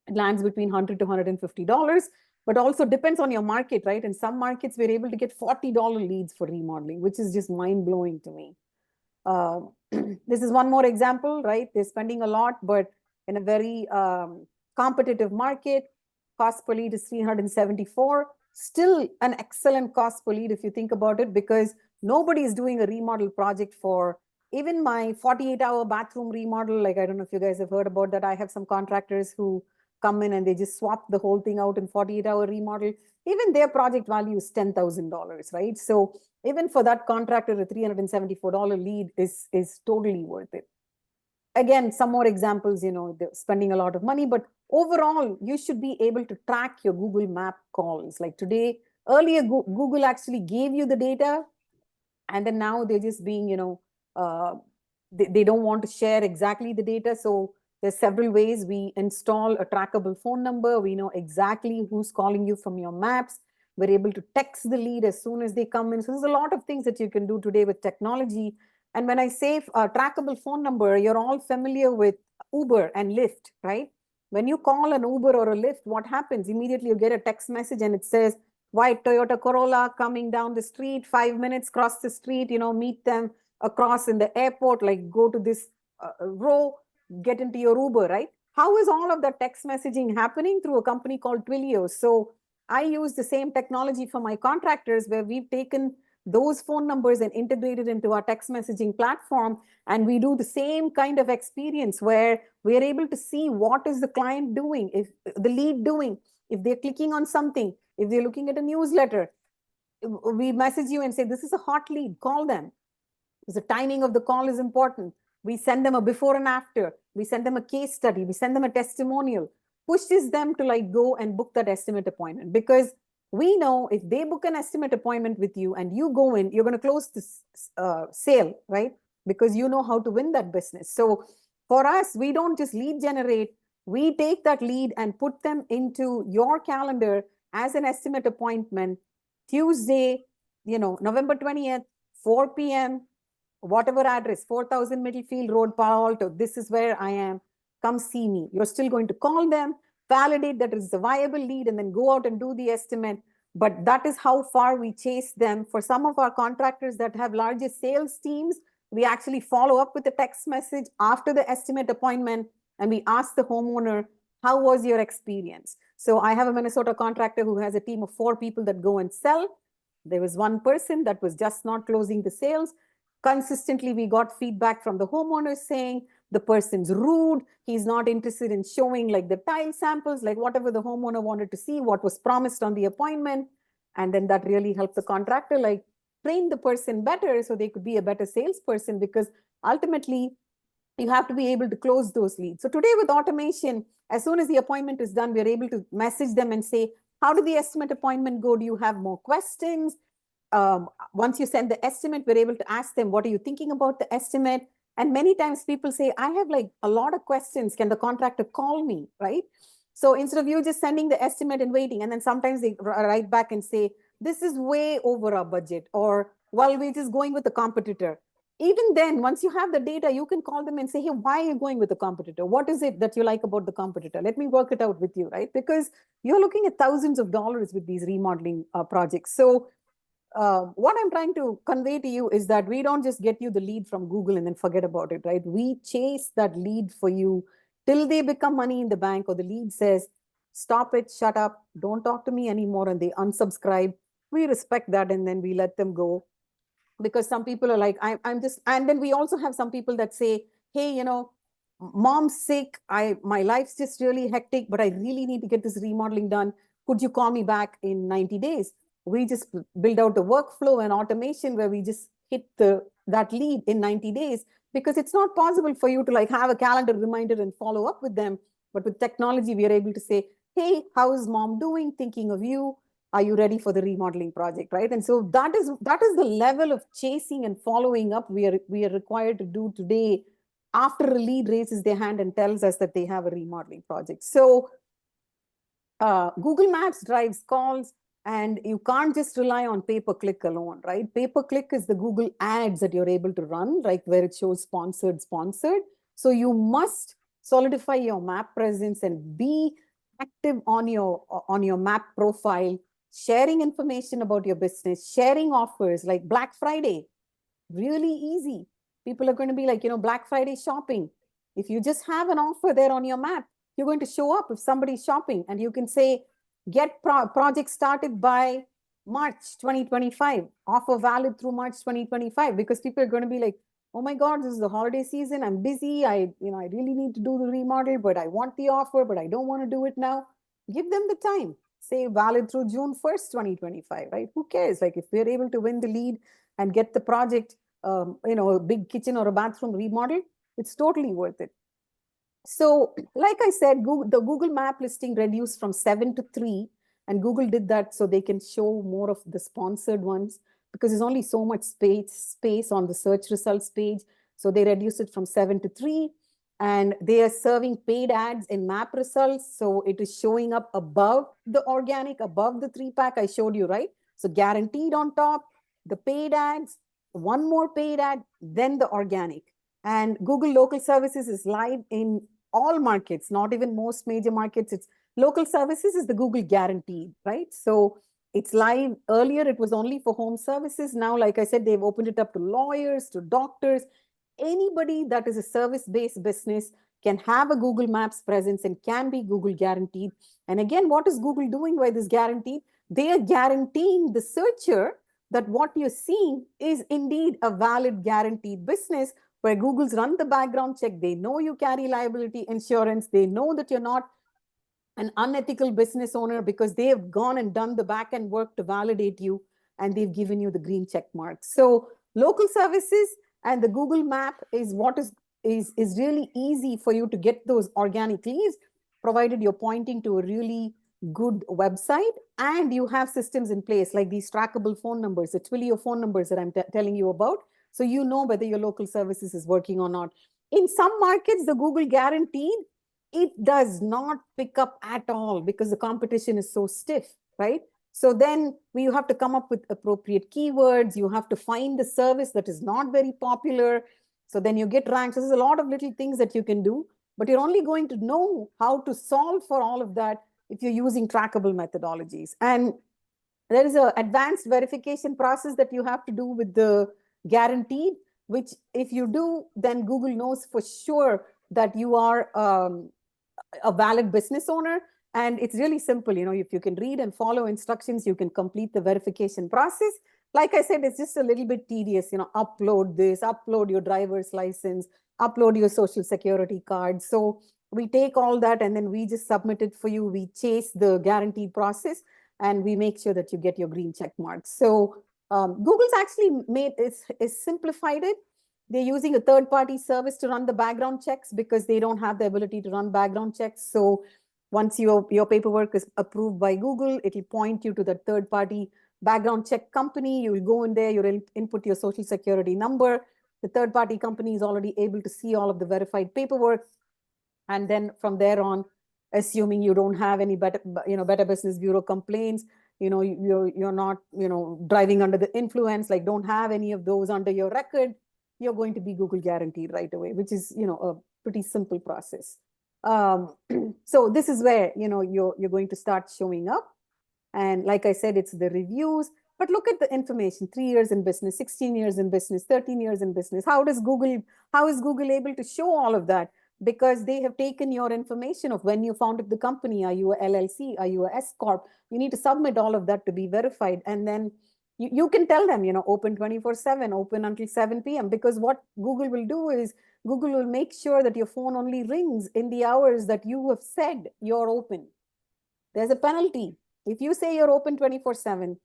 it lands between $100 to $150, but also depends on your market, right? In some markets, we're able to get $40 leads for remodeling, which is just mind blowing to me. This is one more example, right? They're spending a lot, but in a very competitive market, cost per lead is 374. Still an excellent cost per lead if you think about it, because nobody is doing a remodel project for even my 48-hour bathroom remodel. Like, I don't know if you guys have heard about that. I have some contractors who come in and they just swap the whole thing out in 48-hour remodel. Even their project value is $10,000, right? So even for that contractor, a $374 lead is totally worth it. Again, some more examples, they're spending a lot of money, but overall, you should be able to track your Google Map calls. Like today, earlier, Google actually gave you the data, and then now they're just being, they don't want to share exactly the data. So there's several ways. We install a trackable phone number. We know exactly who's calling you from your maps. We're able to text the lead as soon as they come in. So there's a lot of things that you can do today with technology. And when I say trackable phone number, you're all familiar with Uber and Lyft, right? When you call an Uber or a Lyft, what happens? Immediately you get a text message and it says, white Toyota Corolla coming down the street, 5 minutes, cross the street, meet them across in the airport, like go to this row, get into your Uber, right? How is all of that text messaging happening? Through a company called Twilio. So I use the same technology for my contractors where we've taken those phone numbers and integrated into our text messaging platform. And we do the same kind of experience where we are able to see what is the client doing, if the lead doing, if they're clicking on something, if they're looking at a newsletter. We message you and say, this is a hot lead, call them. Because the timing of the call is important. We send them a before and after. We send them a case study. We send them a testimonial. Pushes them to like go and book that estimate appointment, because we know if they book an estimate appointment with you and you go in, you're going to close this sale, right? Because you know how to win that business. So for us, we don't just lead generate. We take that lead and put them into your calendar as an estimate appointment. Tuesday, November 20th, 4 p.m., whatever address, 4000 Middlefield Road, Palo Alto, this is where I am. Come see me. You're still going to call them, validate that it's a viable lead, and then go out and do the estimate. But that is how far we chase them. For some of our contractors that have larger sales teams, we actually follow up with a text message after the estimate appointment, and we ask the homeowner, how was your experience? So I have a Minnesota contractor who has a team of 4 people that go and sell. There was one person that was just not closing the sales. Consistently, we got feedback from the homeowners saying the person's rude. He's not interested in showing like the tile samples, like whatever the homeowner wanted to see, what was promised on the appointment. And then that really helped the contractor like train the person better so they could be a better salesperson, because ultimately you have to be able to close those leads. So today with automation, as soon as the appointment is done, we're able to message them and say, how did the estimate appointment go? Do you have more questions? Once you send the estimate, we're able to ask them, what are you thinking about the estimate? And many times people say, I have like a lot of questions. Can the contractor call me, right? So instead of you just sending the estimate and waiting, and then sometimes they write back and say, this is way over our budget, or, well, we're just going with the competitor. Even then, once you have the data, you can call them and say, hey, why are you going with the competitor? What is it that you like about the competitor? Let me work it out with you, right? Because you're looking at thousands of dollars with these remodeling projects. So what I'm trying to convey to you is that we don't just get you the lead from Google and then forget about it, right? We chase that lead for you till they become money in the bank, or the lead says, stop it, shut up, don't talk to me anymore, and they unsubscribe. We respect that, and then we let them go. Because some people are like, I'm just, and then we also have some people that say, hey, mom's sick, my life's just really hectic, but I really need to get this remodeling done. Could you call me back in 90 days? We just build out a workflow and automation where we just hit that lead in 90 days, because it's not possible for you to like have a calendar reminder and follow up with them. But with technology, we are able to say, hey, how is mom doing? Thinking of you. Are you ready for the remodeling project, right? And so that is the level of chasing and following up we are required to do today after a lead raises their hand and tells us that they have a remodeling project. So Google Maps drives calls, and you can't just rely on pay-per-click alone, right? Pay-per-click is the Google ads that you're able to run, like where it shows sponsored. So you must solidify your map presence and be active on your map profile, sharing information about your business, sharing offers like Black Friday. Really easy. People are going to be like, Black Friday shopping. If you just have an offer there on your map, you're going to show up if somebody's shopping, and you can say, get project started by March 2025, offer valid through March 2025, because people are going to be like, oh my God, this is the holiday season. I'm busy. I really need to do the remodel, but I want the offer, but I don't want to do it now. Give them the time. Say valid through June 1st, 2025, right? Who cares? Like if we're able to win the lead and get the project, a big kitchen or a bathroom remodel, it's totally worth it. So like I said, the Google map listing reduced from 7 to 3, and Google did that so they can show more of the sponsored ones, because there's only so much space on the search results page. So they reduced it from 7 to 3, and they are serving paid ads in map results. So it is showing up above the organic, above the 3-pack I showed you, right? So guaranteed on top, the paid ads, one more paid ad, then the organic. And Google Local Services is live in all markets, not even most major markets. It's local services is the Google guaranteed, right? So it's live. Earlier, it was only for home services. Now, like I said, they've opened it up to lawyers, to doctors. Anybody that is a service-based business can have a Google Maps presence and can be Google guaranteed. And again, what is Google doing by this guaranteed? They are guaranteeing the searcher that what you're seeing is indeed a valid guaranteed business, where Google's run the background check. They know you carry liability insurance. They know that you're not an unethical business owner, because they have gone and done the back end work to validate you, and they've given you the green check mark. So local services and the Google map is what is is really easy for you to get those organic leads, provided you're pointing to a really good website and you have systems in place like these trackable phone numbers, the Twilio phone numbers that I'm telling you about. So you know whether your local services is working or not. In some markets, the Google guaranteed, it does not pick up at all because the competition is so stiff, right? So then you have to come up with appropriate keywords. You have to find the service that is not very popular. So then you get ranked. So there's a lot of little things that you can do, but you're only going to know how to solve for all of that if you're using trackable methodologies. And there is an advanced verification process that you have to do with the guaranteed, which if you do, then Google knows for sure that you are a valid business owner. And it's really simple. If you can read and follow instructions, you can complete the verification process. Like I said, it's just a little bit tedious, upload this, upload your driver's license, upload your social security card. So we take all that and then we just submit it for you. We chase the guaranteed process and we make sure that you get your green check marks. So Google's actually is simplified it. They're using a third-party service to run the background checks because they don't have the ability to run background checks. So once your paperwork is approved by Google, it'll point you to the third-party background check company. You will go in there, you'll input your social security number. The third-party company is already able to see all of the verified paperwork. And then from there on, assuming you don't have any Better Business Bureau complaints, you're not, driving under the influence, like don't have any of those under your record, you're going to be Google guaranteed right away, which is, a pretty simple process. So this is where, you're going to start showing up. And like I said, it's the reviews, but look at the information, 3 years in business, 16 years in business, 13 years in business. How is Google able to show all of that? Because they have taken your information of when you founded the company. Are you a LLC? Are you a S Corp? You need to submit all of that to be verified. And then you can tell them, open 24/7, open until 7 p.m. Because what Google will do is Google will make sure that your phone only rings in the hours that you have said you're open. There's a penalty. If you say you're open 24/7,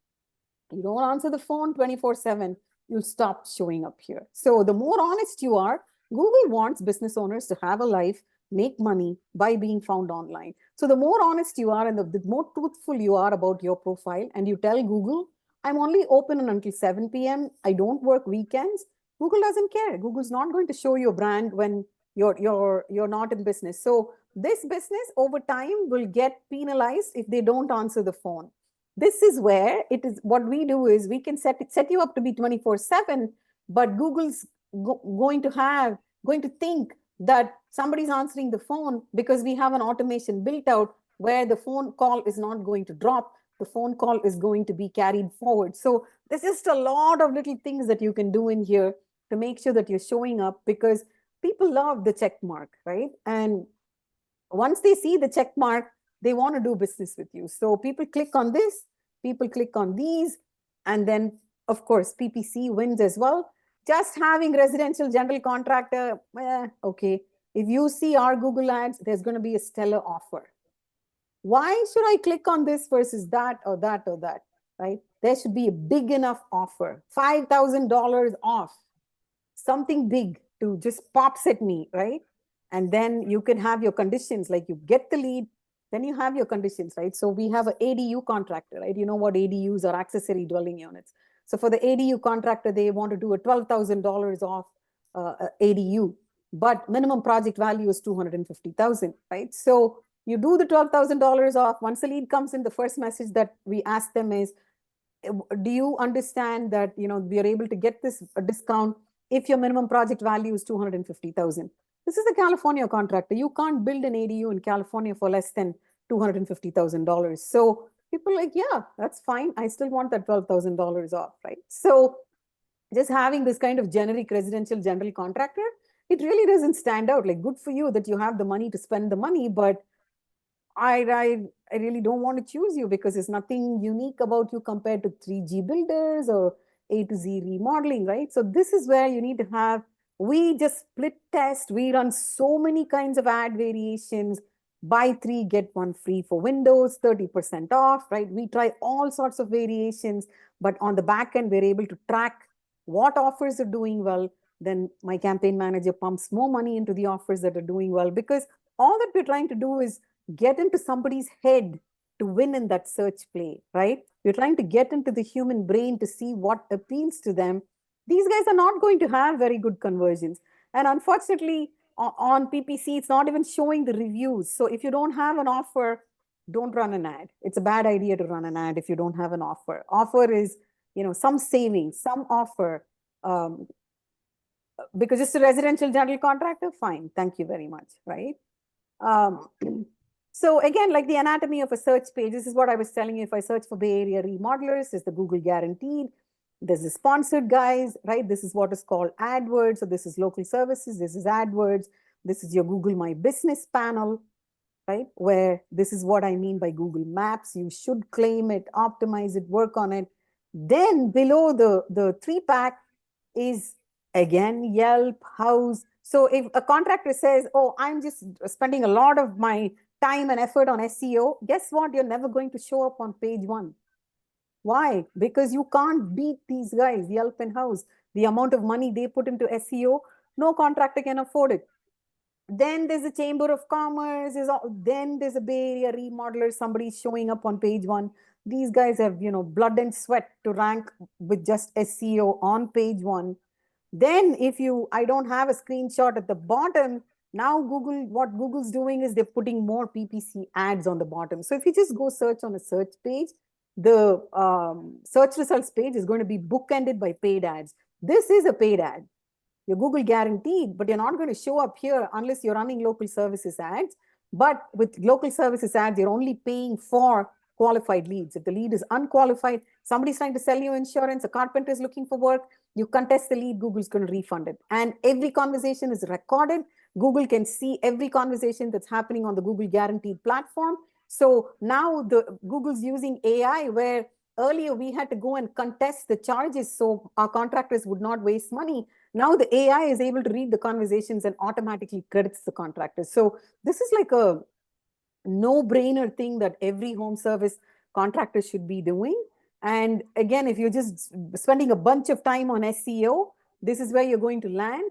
you don't answer the phone 24/7, you'll stop showing up here. So the more honest you are, Google wants business owners to have a life, make money by being found online. So the more honest you are and the more truthful you are about your profile, and you tell Google, I'm only open until 7 p.m. I don't work weekends. Google doesn't care. Google's not going to show your brand when you're not in business. So this business over time will get penalized if they don't answer the phone. This is where it is. What we do is we can set you up to be 24/7, but Google's going to think that somebody's answering the phone because we have an automation built out where the phone call is not going to drop. The phone call is going to be carried forward. So there's just a lot of little things that you can do in here to make sure that you're showing up, because people love the check mark, right? And once they see the check mark, they want to do business with you. So people click on this, people click on these, and then of course PPC wins as well. Just having residential general contractor, okay. If you see our Google ads, there's going to be a stellar offer. Why should I click on this versus that or that or that, right? There should be a big enough offer, $5,000 off, something big to just pops at me, right? And then you can have your conditions, like you get the lead, then you have your conditions, right? So we have an ADU contractor, right? You know what ADUs are, accessory dwelling units. So for the ADU contractor, they want to do a $12,000 off ADU, but minimum project value is $250,000, right? So you do the $12,000 off. Once the lead comes in, the first message that we ask them is, do you understand that, we are able to get this discount if your minimum project value is $250,000? This is a California contractor. You can't build an ADU in California for less than $250,000. So people are like, yeah, that's fine. I still want that $12,000 off, right? So just having this kind of generic residential general contractor, it really doesn't stand out. Like, good for you that you have the money to spend the money, but I really don't want to choose you because there's nothing unique about you compared to 3G builders or A to Z remodeling, right? So this is where you need to have, we just split test. We run so many kinds of ad variations. Buy 3, get 1 free for Windows, 30% off, right? We try all sorts of variations, but on the back end, we're able to track what offers are doing well, then my campaign manager pumps more money into the offers that are doing well, because all that we're trying to do is get into somebody's head to win in that search play, right? We're trying to get into the human brain to see what appeals to them. These guys are not going to have very good conversions. And unfortunately, on PPC, it's not even showing the reviews. So if you don't have an offer, don't run an ad. It's a bad idea to run an ad if you don't have an offer. Offer is, some savings, some offer. Because it's a residential general contractor, fine. Thank you very much, right? So again, like the anatomy of a search page, this is what I was telling you. If I search for Bay Area remodelers, is the Google guaranteed. There's the sponsored guys, right? This is what is called AdWords. So this is local services. This is AdWords. This is your Google My Business panel, right? Where this is what I mean by Google Maps. You should claim it, optimize it, work on it. Then below the 3-pack is again Yelp, House. So if a contractor says, oh, I'm just spending a lot of my time and effort on SEO, guess what? You're never going to show up on page 1. Why? Because you can't beat these guys, Yelp and House. The amount of money they put into SEO, no contractor can afford it. Then there's a Chamber of Commerce, then there's a Bay Area remodeler, somebody's showing up on page 1. These guys have, blood and sweat to rank with just SEO on page 1. Then if I don't have a screenshot at the bottom, now what Google's doing is they're putting more PPC ads on the bottom. So if you just go search on a search page, the search results page is going to be bookended by paid ads. This is a paid ad. You're Google guaranteed, but you're not going to show up here unless you're running local services ads. But with local services ads, you're only paying for qualified leads. If the lead is unqualified, somebody's trying to sell you insurance, a carpenter is looking for work, you contest the lead, Google's going to refund it. And every conversation is recorded. Google can see every conversation that's happening on the Google guaranteed platform. So now Google's using AI, where earlier we had to go and contest the charges so our contractors would not waste money. Now the AI is able to read the conversations and automatically credits the contractors. So this is like a no-brainer thing that every home service contractor should be doing. And again, if you're just spending a bunch of time on SEO, this is where you're going to land.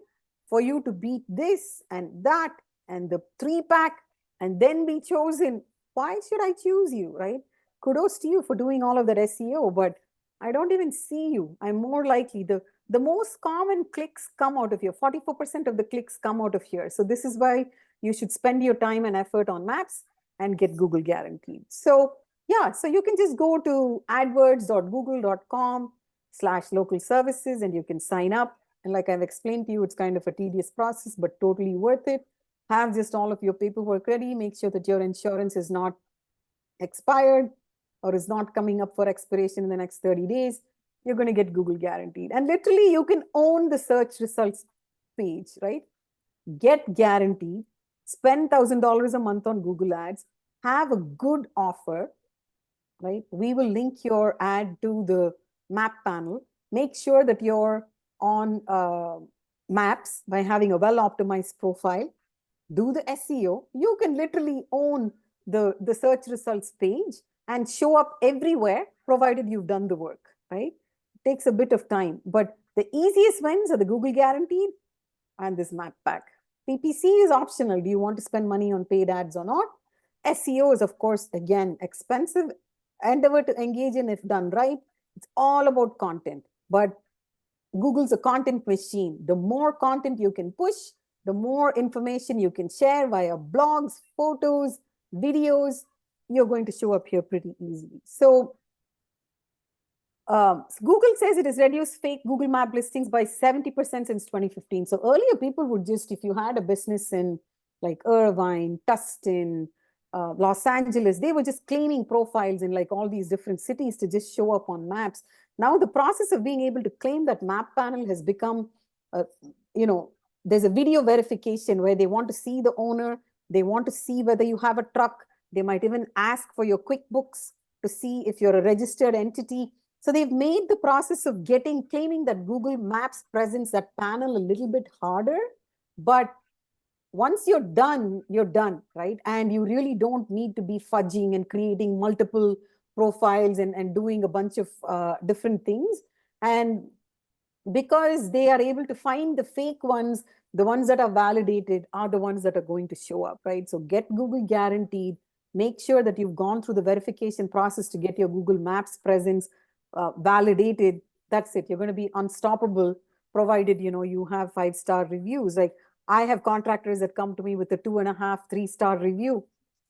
For you to beat this and that and the 3-pack and then be chosen, why should I choose you, right? Kudos to you for doing all of that SEO, but I don't even see you. I'm more likely, the most common clicks come out of here. 44% of the clicks come out of here. So this is why you should spend your time and effort on maps and get Google guaranteed. So yeah, so you can just go to adwords.google.com/local services and you can sign up. And like I've explained to you, it's kind of a tedious process, but totally worth it. Have just all of your paperwork ready. Make sure that your insurance is not expired or is not coming up for expiration in the next 30 days. You're going to get Google guaranteed. And literally, you can own the search results page, right? Get guaranteed. Spend $1,000 a month on Google Ads. Have a good offer, right? We will link your ad to the map panel. Make sure that you're on maps by having a well-optimized profile. Do the SEO. You can literally own the search results page and show up everywhere, provided you've done the work, right? It takes a bit of time, but the easiest wins are the Google guaranteed and this map pack. PPC is optional. Do you want to spend money on paid ads or not? SEO is, of course, again, expensive. Endeavor to engage in if done right. It's all about content, but Google's a content machine. The more content you can push, the more information you can share via blogs, photos, videos, you're going to show up here pretty easily. So Google says it has reduced fake Google Map listings by 70% since 2015. So earlier people would just, if you had a business in like Irvine, Tustin, Los Angeles, they were just claiming profiles in like all these different cities to just show up on maps. Now the process of being able to claim that map panel has become, there's a video verification where they want to see the owner, they want to see whether you have a truck, they might even ask for your QuickBooks to see if you're a registered entity. So they've made the process of claiming that Google Maps presents that panel a little bit harder, but once you're done, right? And you really don't need to be fudging and creating multiple profiles and doing a bunch of different things. And because they are able to find the fake ones. The ones that are validated are the ones that are going to show up, right? So get Google guaranteed. Make sure that you've gone through the verification process to get your Google Maps presence validated. That's it. You're going to be unstoppable, provided you have 5-star reviews. Like, I have contractors that come to me with a 2.5, 3-star review.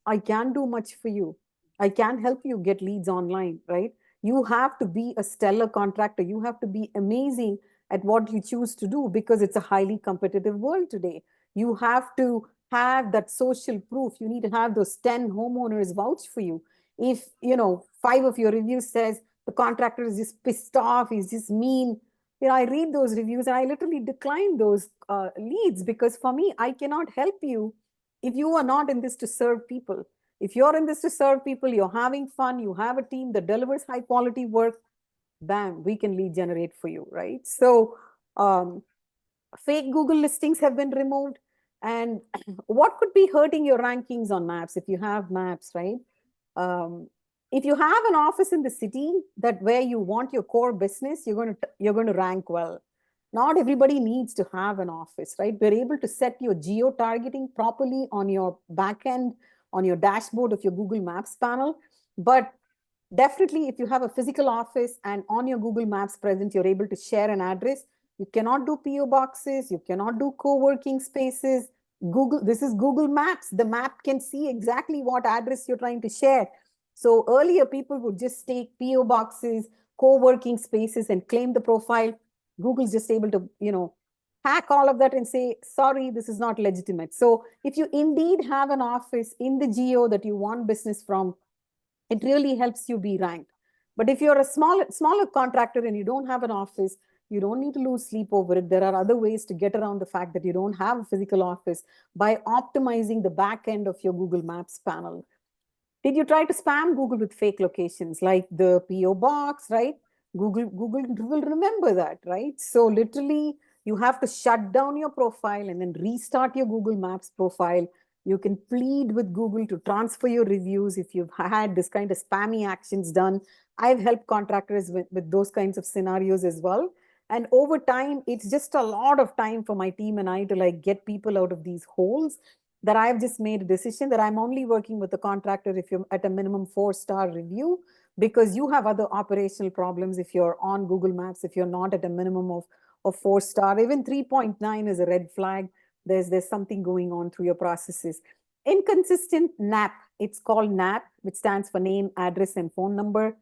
I can't do much for you. I can't help you get leads online, right? You have to be a stellar contractor. You have to be amazing at what you choose to do, because it's a highly competitive world today. You have to have that social proof. You need to have those 10 homeowners vouch for you. If 5 of your reviews says the contractor is just pissed off, he's just mean, I read those reviews and I literally decline those leads, because for me, I cannot help you if you are not in this to serve people. If you're in this to serve people, you're having fun, you have a team that delivers high quality work, bam, we can lead generate for you, right? So fake Google listings have been removed. And what could be hurting your rankings on maps if you have maps, right? If you have an office in the city that where you want your core business, you're going to rank well. Not everybody needs to have an office, right? We're able to set your geo targeting properly on your backend, on your dashboard of your Google Maps panel. But definitely, if you have a physical office and on your Google Maps present, you're able to share an address. You cannot do PO boxes. You cannot do co-working spaces. This is Google Maps. The map can see exactly what address you're trying to share. So earlier, people would just take PO boxes, co-working spaces, and claim the profile. Google's just able to, hack all of that and say, sorry, this is not legitimate. So if you indeed have an office in the geo that you want business from, it really helps you be ranked. But if you're a smaller contractor and you don't have an office, you don't need to lose sleep over it. There are other ways to get around the fact that you don't have a physical office by optimizing the back end of your Google Maps panel. Did you try to spam Google with fake locations like the PO box, right? Google will remember that, right? So literally, you have to shut down your profile and then restart your Google Maps profile. You can plead with Google to transfer your reviews if you've had this kind of spammy actions done. I've helped contractors with those kinds of scenarios as well. And over time, it's just a lot of time for my team and I to like get people out of these holes, that I've just made a decision that I'm only working with the contractor if you're at a minimum 4-star review, because you have other operational problems if you're on Google Maps, if you're not at a minimum of 4-star. Even 3.9 is a red flag. There's something going on through your processes. Inconsistent NAP, it's called NAP, which stands for name, address, and phone number.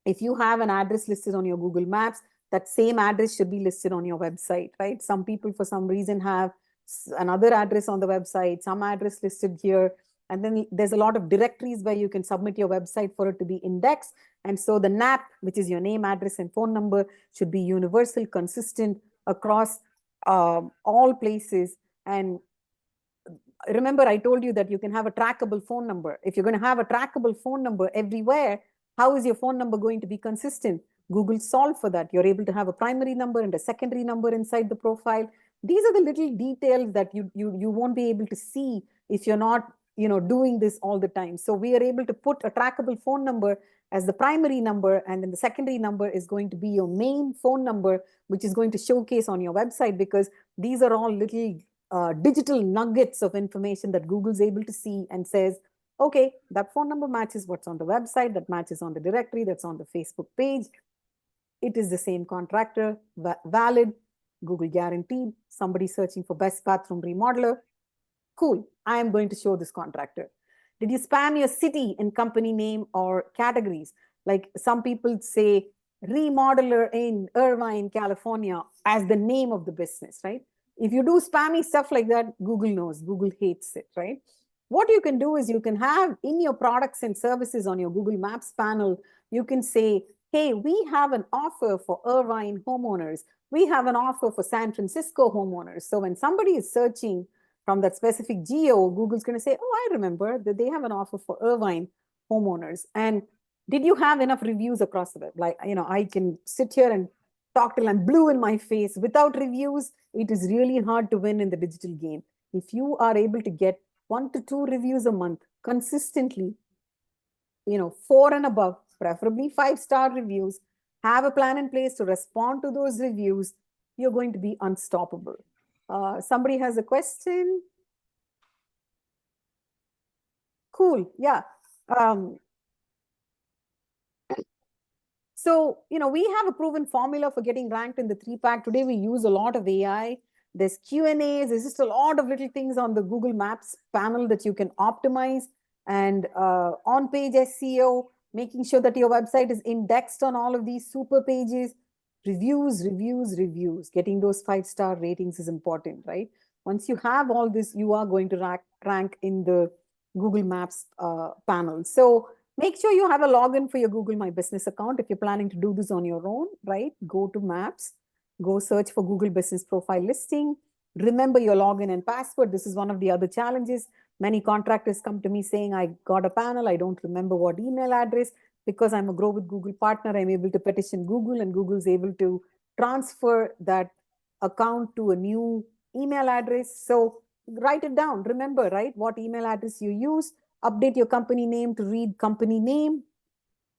If you have an address listed on your Google Maps, that same address should be listed on your website, right? Some people, for some reason, have another address on the website, some address listed here. And then there's a lot of directories where you can submit your website for it to be indexed. And so the NAP, which is your name, address, and phone number, should be universal, consistent across all places. And remember, I told you that you can have a trackable phone number. If you're going to have a trackable phone number everywhere, how is your phone number going to be consistent? Google solved for that. You're able to have a primary number and a secondary number inside the profile. These are the little details that you won't be able to see if you're not doing this all the time. So we are able to put a trackable phone number as the primary number, and then the secondary number is going to be your main phone number, which is going to showcase on your website, because these are all little digital nuggets of information that Google's able to see and says, okay, that phone number matches what's on the website, that matches on the directory, that's on the Facebook page. It is the same contractor, valid, Google guaranteed, somebody searching for best bathroom remodeler. Cool, I am going to show this contractor. Did you spam your city and company name or categories? Like some people say remodeler in Irvine, California as the name of the business, right? If you do spammy stuff like that, Google knows, Google hates it, right? What you can do is you can have in your products and services on your Google Maps panel, you can say, hey, we have an offer for Irvine homeowners. We have an offer for San Francisco homeowners. So when somebody is searching from that specific geo, Google's going to say, oh, I remember that they have an offer for Irvine homeowners. And did you have enough reviews across the web? Like, I can sit here and talk till I'm blue in my face. Without reviews, it is really hard to win in the digital game. If you are able to get 1 to 2 reviews a month consistently, 4 and above, preferably 5-star reviews, have a plan in place to respond to those reviews, you're going to be unstoppable. Somebody has a question. Cool. Yeah. So, we have a proven formula for getting ranked in the 3-pack. Today, we use a lot of AI. There's Q&As. There's just a lot of little things on the Google Maps panel that you can optimize. And on-page SEO, making sure that your website is indexed on all of these super pages. Reviews. Getting those 5-star ratings is important, right? Once you have all this, you are going to rank in the Google Maps panel. So make sure you have a login for your Google My Business account. If you're planning to do this on your own, right? Go to Maps, go search for Google Business Profile Listing. Remember your login and password. This is one of the other challenges. Many contractors come to me saying, I got a panel, I don't remember what email address. Because I'm a Grow with Google partner, I'm able to petition Google, and Google's able to transfer that account to a new email address. So write it down. Remember, right, what email address you use. Update your company name to read company name,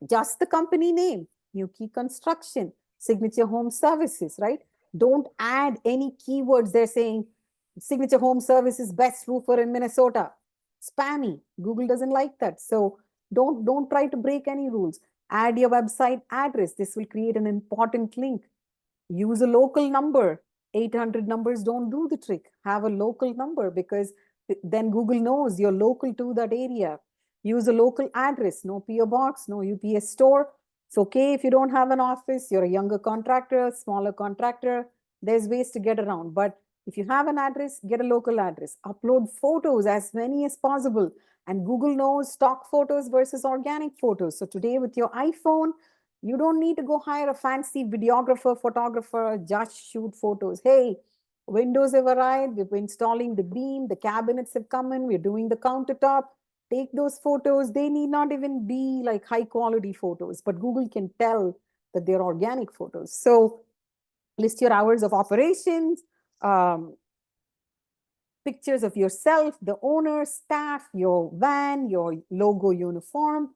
just the company name. New Key Construction, Signature Home Services, right? Don't add any keywords. They're saying Signature Home Services, best roofer in Minnesota. Spammy. Google doesn't like that. So don't try to break any rules. Add your website address. This will create an important link. Use a local number. 800 numbers don't do the trick. Have a local number, because then Google knows you're local to that area. Use a local address. No PO box, no UPS store. It's okay if you don't have an office, you're a younger contractor, smaller contractor. There's ways to get around. But if you have an address, get a local address. Upload photos, as many as possible. And Google knows stock photos versus organic photos. So today with your iPhone, you don't need to go hire a fancy videographer, photographer, just shoot photos. Hey, windows have arrived, we're installing the beam, the cabinets have come in, we're doing the countertop. Take those photos. They need not even be like high quality photos, but Google can tell that they're organic photos. So list your hours of operations, pictures of yourself, the owner, staff, your van, your logo uniform,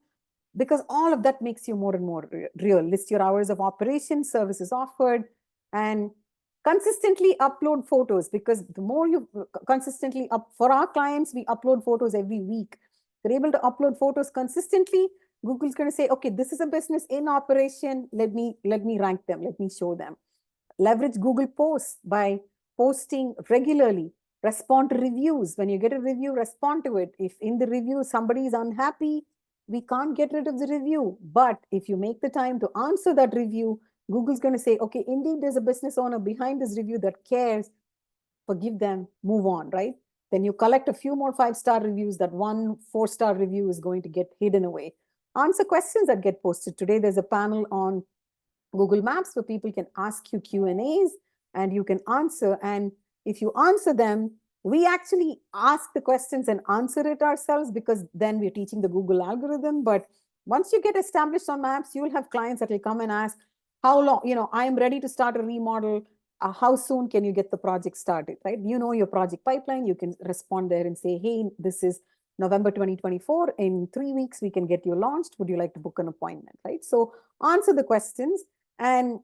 because all of that makes you more and more real. List your hours of operation, services offered, and consistently upload photos, because the more you consistently for our clients, we upload photos every week. They're able to upload photos consistently. Google's going to say, okay, this is a business in operation. Let me rank them. Let me show them. Leverage Google Posts by posting regularly. Respond to reviews. When you get a review, respond to it. If in the review somebody is unhappy, we can't get rid of the review. But if you make the time to answer that review, Google's going to say, okay, indeed, there's a business owner behind this review that cares. Forgive them, move on, right? Then you collect a few more 5-star reviews. That one 4-star review is going to get hidden away. Answer questions that get posted. Today, there's a panel on Google Maps where people can ask you Q&As and you can answer. And if you answer them, we actually ask the questions and answer it ourselves, because then we're teaching the Google algorithm. But once you get established on Maps, you'll have clients that will come and ask, how long, I'm ready to start a remodel. How soon can you get the project started, right? You know your project pipeline. You can respond there and say, hey, this is November 2024. In 3 weeks, we can get you launched. Would you like to book an appointment, right? So answer the questions. And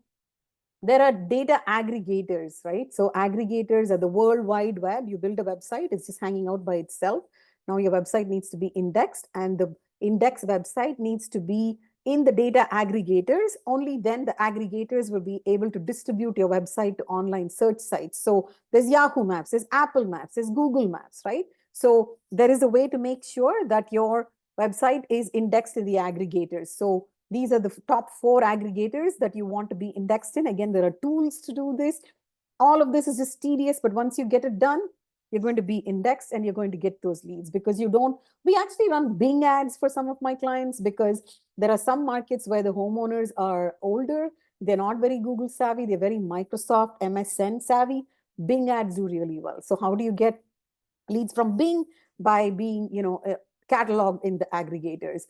there are data aggregators, right? So aggregators are the World Wide Web. You build a website, it's just hanging out by itself. Now your website needs to be indexed, and the index website needs to be in the data aggregators. Only then the aggregators will be able to distribute your website to online search sites. So there's Yahoo Maps, there's Apple Maps, there's Google Maps, right? So there is a way to make sure that your website is indexed in the aggregators. So these are the top 4 aggregators that you want to be indexed in. Again, there are tools to do this. All of this is just tedious, but once you get it done, you're going to be indexed and you're going to get those leads, because we actually run Bing ads for some of my clients, because there are some markets where the homeowners are older. They're not very Google savvy. They're very Microsoft MSN savvy. Bing ads do really well. So how do you get leads from Bing? By being, cataloged in the aggregators.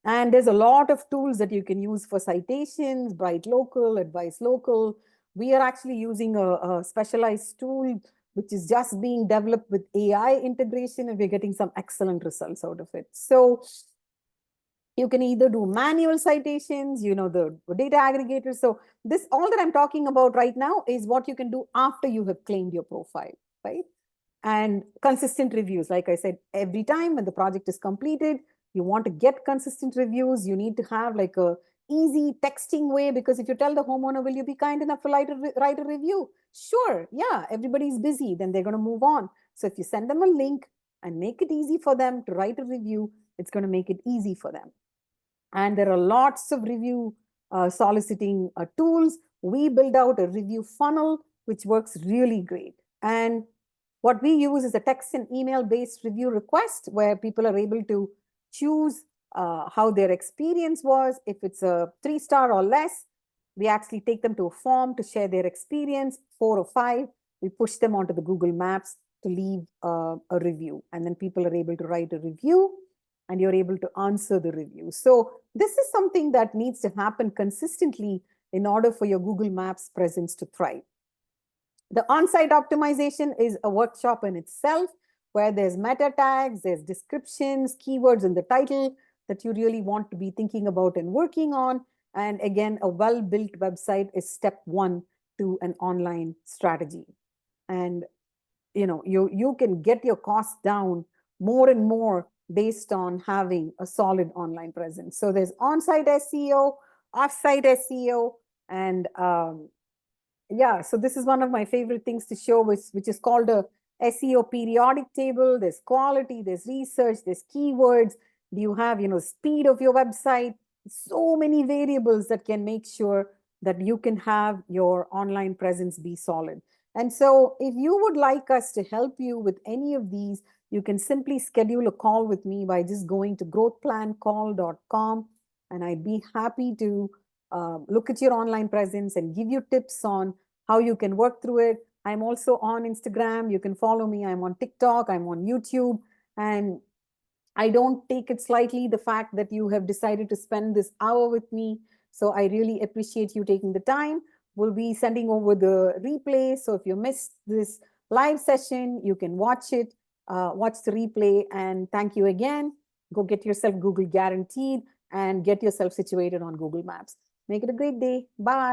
And there's a lot of tools that you can use for citations, Bright Local, Advice Local. We are actually using a specialized tool which is just being developed with AI integration, and we're getting some excellent results out of it. So You can either do manual citations, the data aggregators. So this, all that I'm talking about right now is what you can do after you have claimed your profile, right? And consistent reviews. Like I said, every time when the project is completed, you want to get consistent reviews. You need to have like a easy texting way, because if you tell the homeowner, will you be kind enough to write a review? Sure, yeah, everybody's busy, then they're going to move on. So if you send them a link and make it easy for them to write a review, it's going to make it easy for them. And there are lots of review soliciting tools. We build out a review funnel, which works really great. And what we use is a text and email based review request, where people are able to choose how their experience was. If it's a 3-star or less, we actually take them to a form to share their experience. 4 or 5, we push them onto the Google Maps to leave a review. And then people are able to write a review, and you're able to answer the review. So this is something that needs to happen consistently in order for your Google Maps presence to thrive. The on-site optimization is a workshop in itself, where there's meta tags, there's descriptions, keywords in the title that you really want to be thinking about and working on. And again, a well-built website is step 1 to an online strategy. And you can get your costs down more and more based on having a solid online presence. So there's on-site SEO, off-site SEO, and yeah, so this is one of my favorite things to show, which is called a SEO periodic table. There's quality, there's research, there's keywords. Do you have, speed of your website? So many variables that can make sure that you can have your online presence be solid. And so if you would like us to help you with any of these, you can simply schedule a call with me by just going to growthplancall.com, and I'd be happy to look at your online presence and give you tips on how you can work through it. I'm also on Instagram. You can follow me. I'm on TikTok. I'm on YouTube. And I don't take it slightly, the fact that you have decided to spend this hour with me. So I really appreciate you taking the time. We'll be sending over the replay. So if you missed this live session, you can watch it, watch the replay. And thank you again. Go get yourself Google Guaranteed and get yourself situated on Google Maps. Make it a great day. Bye.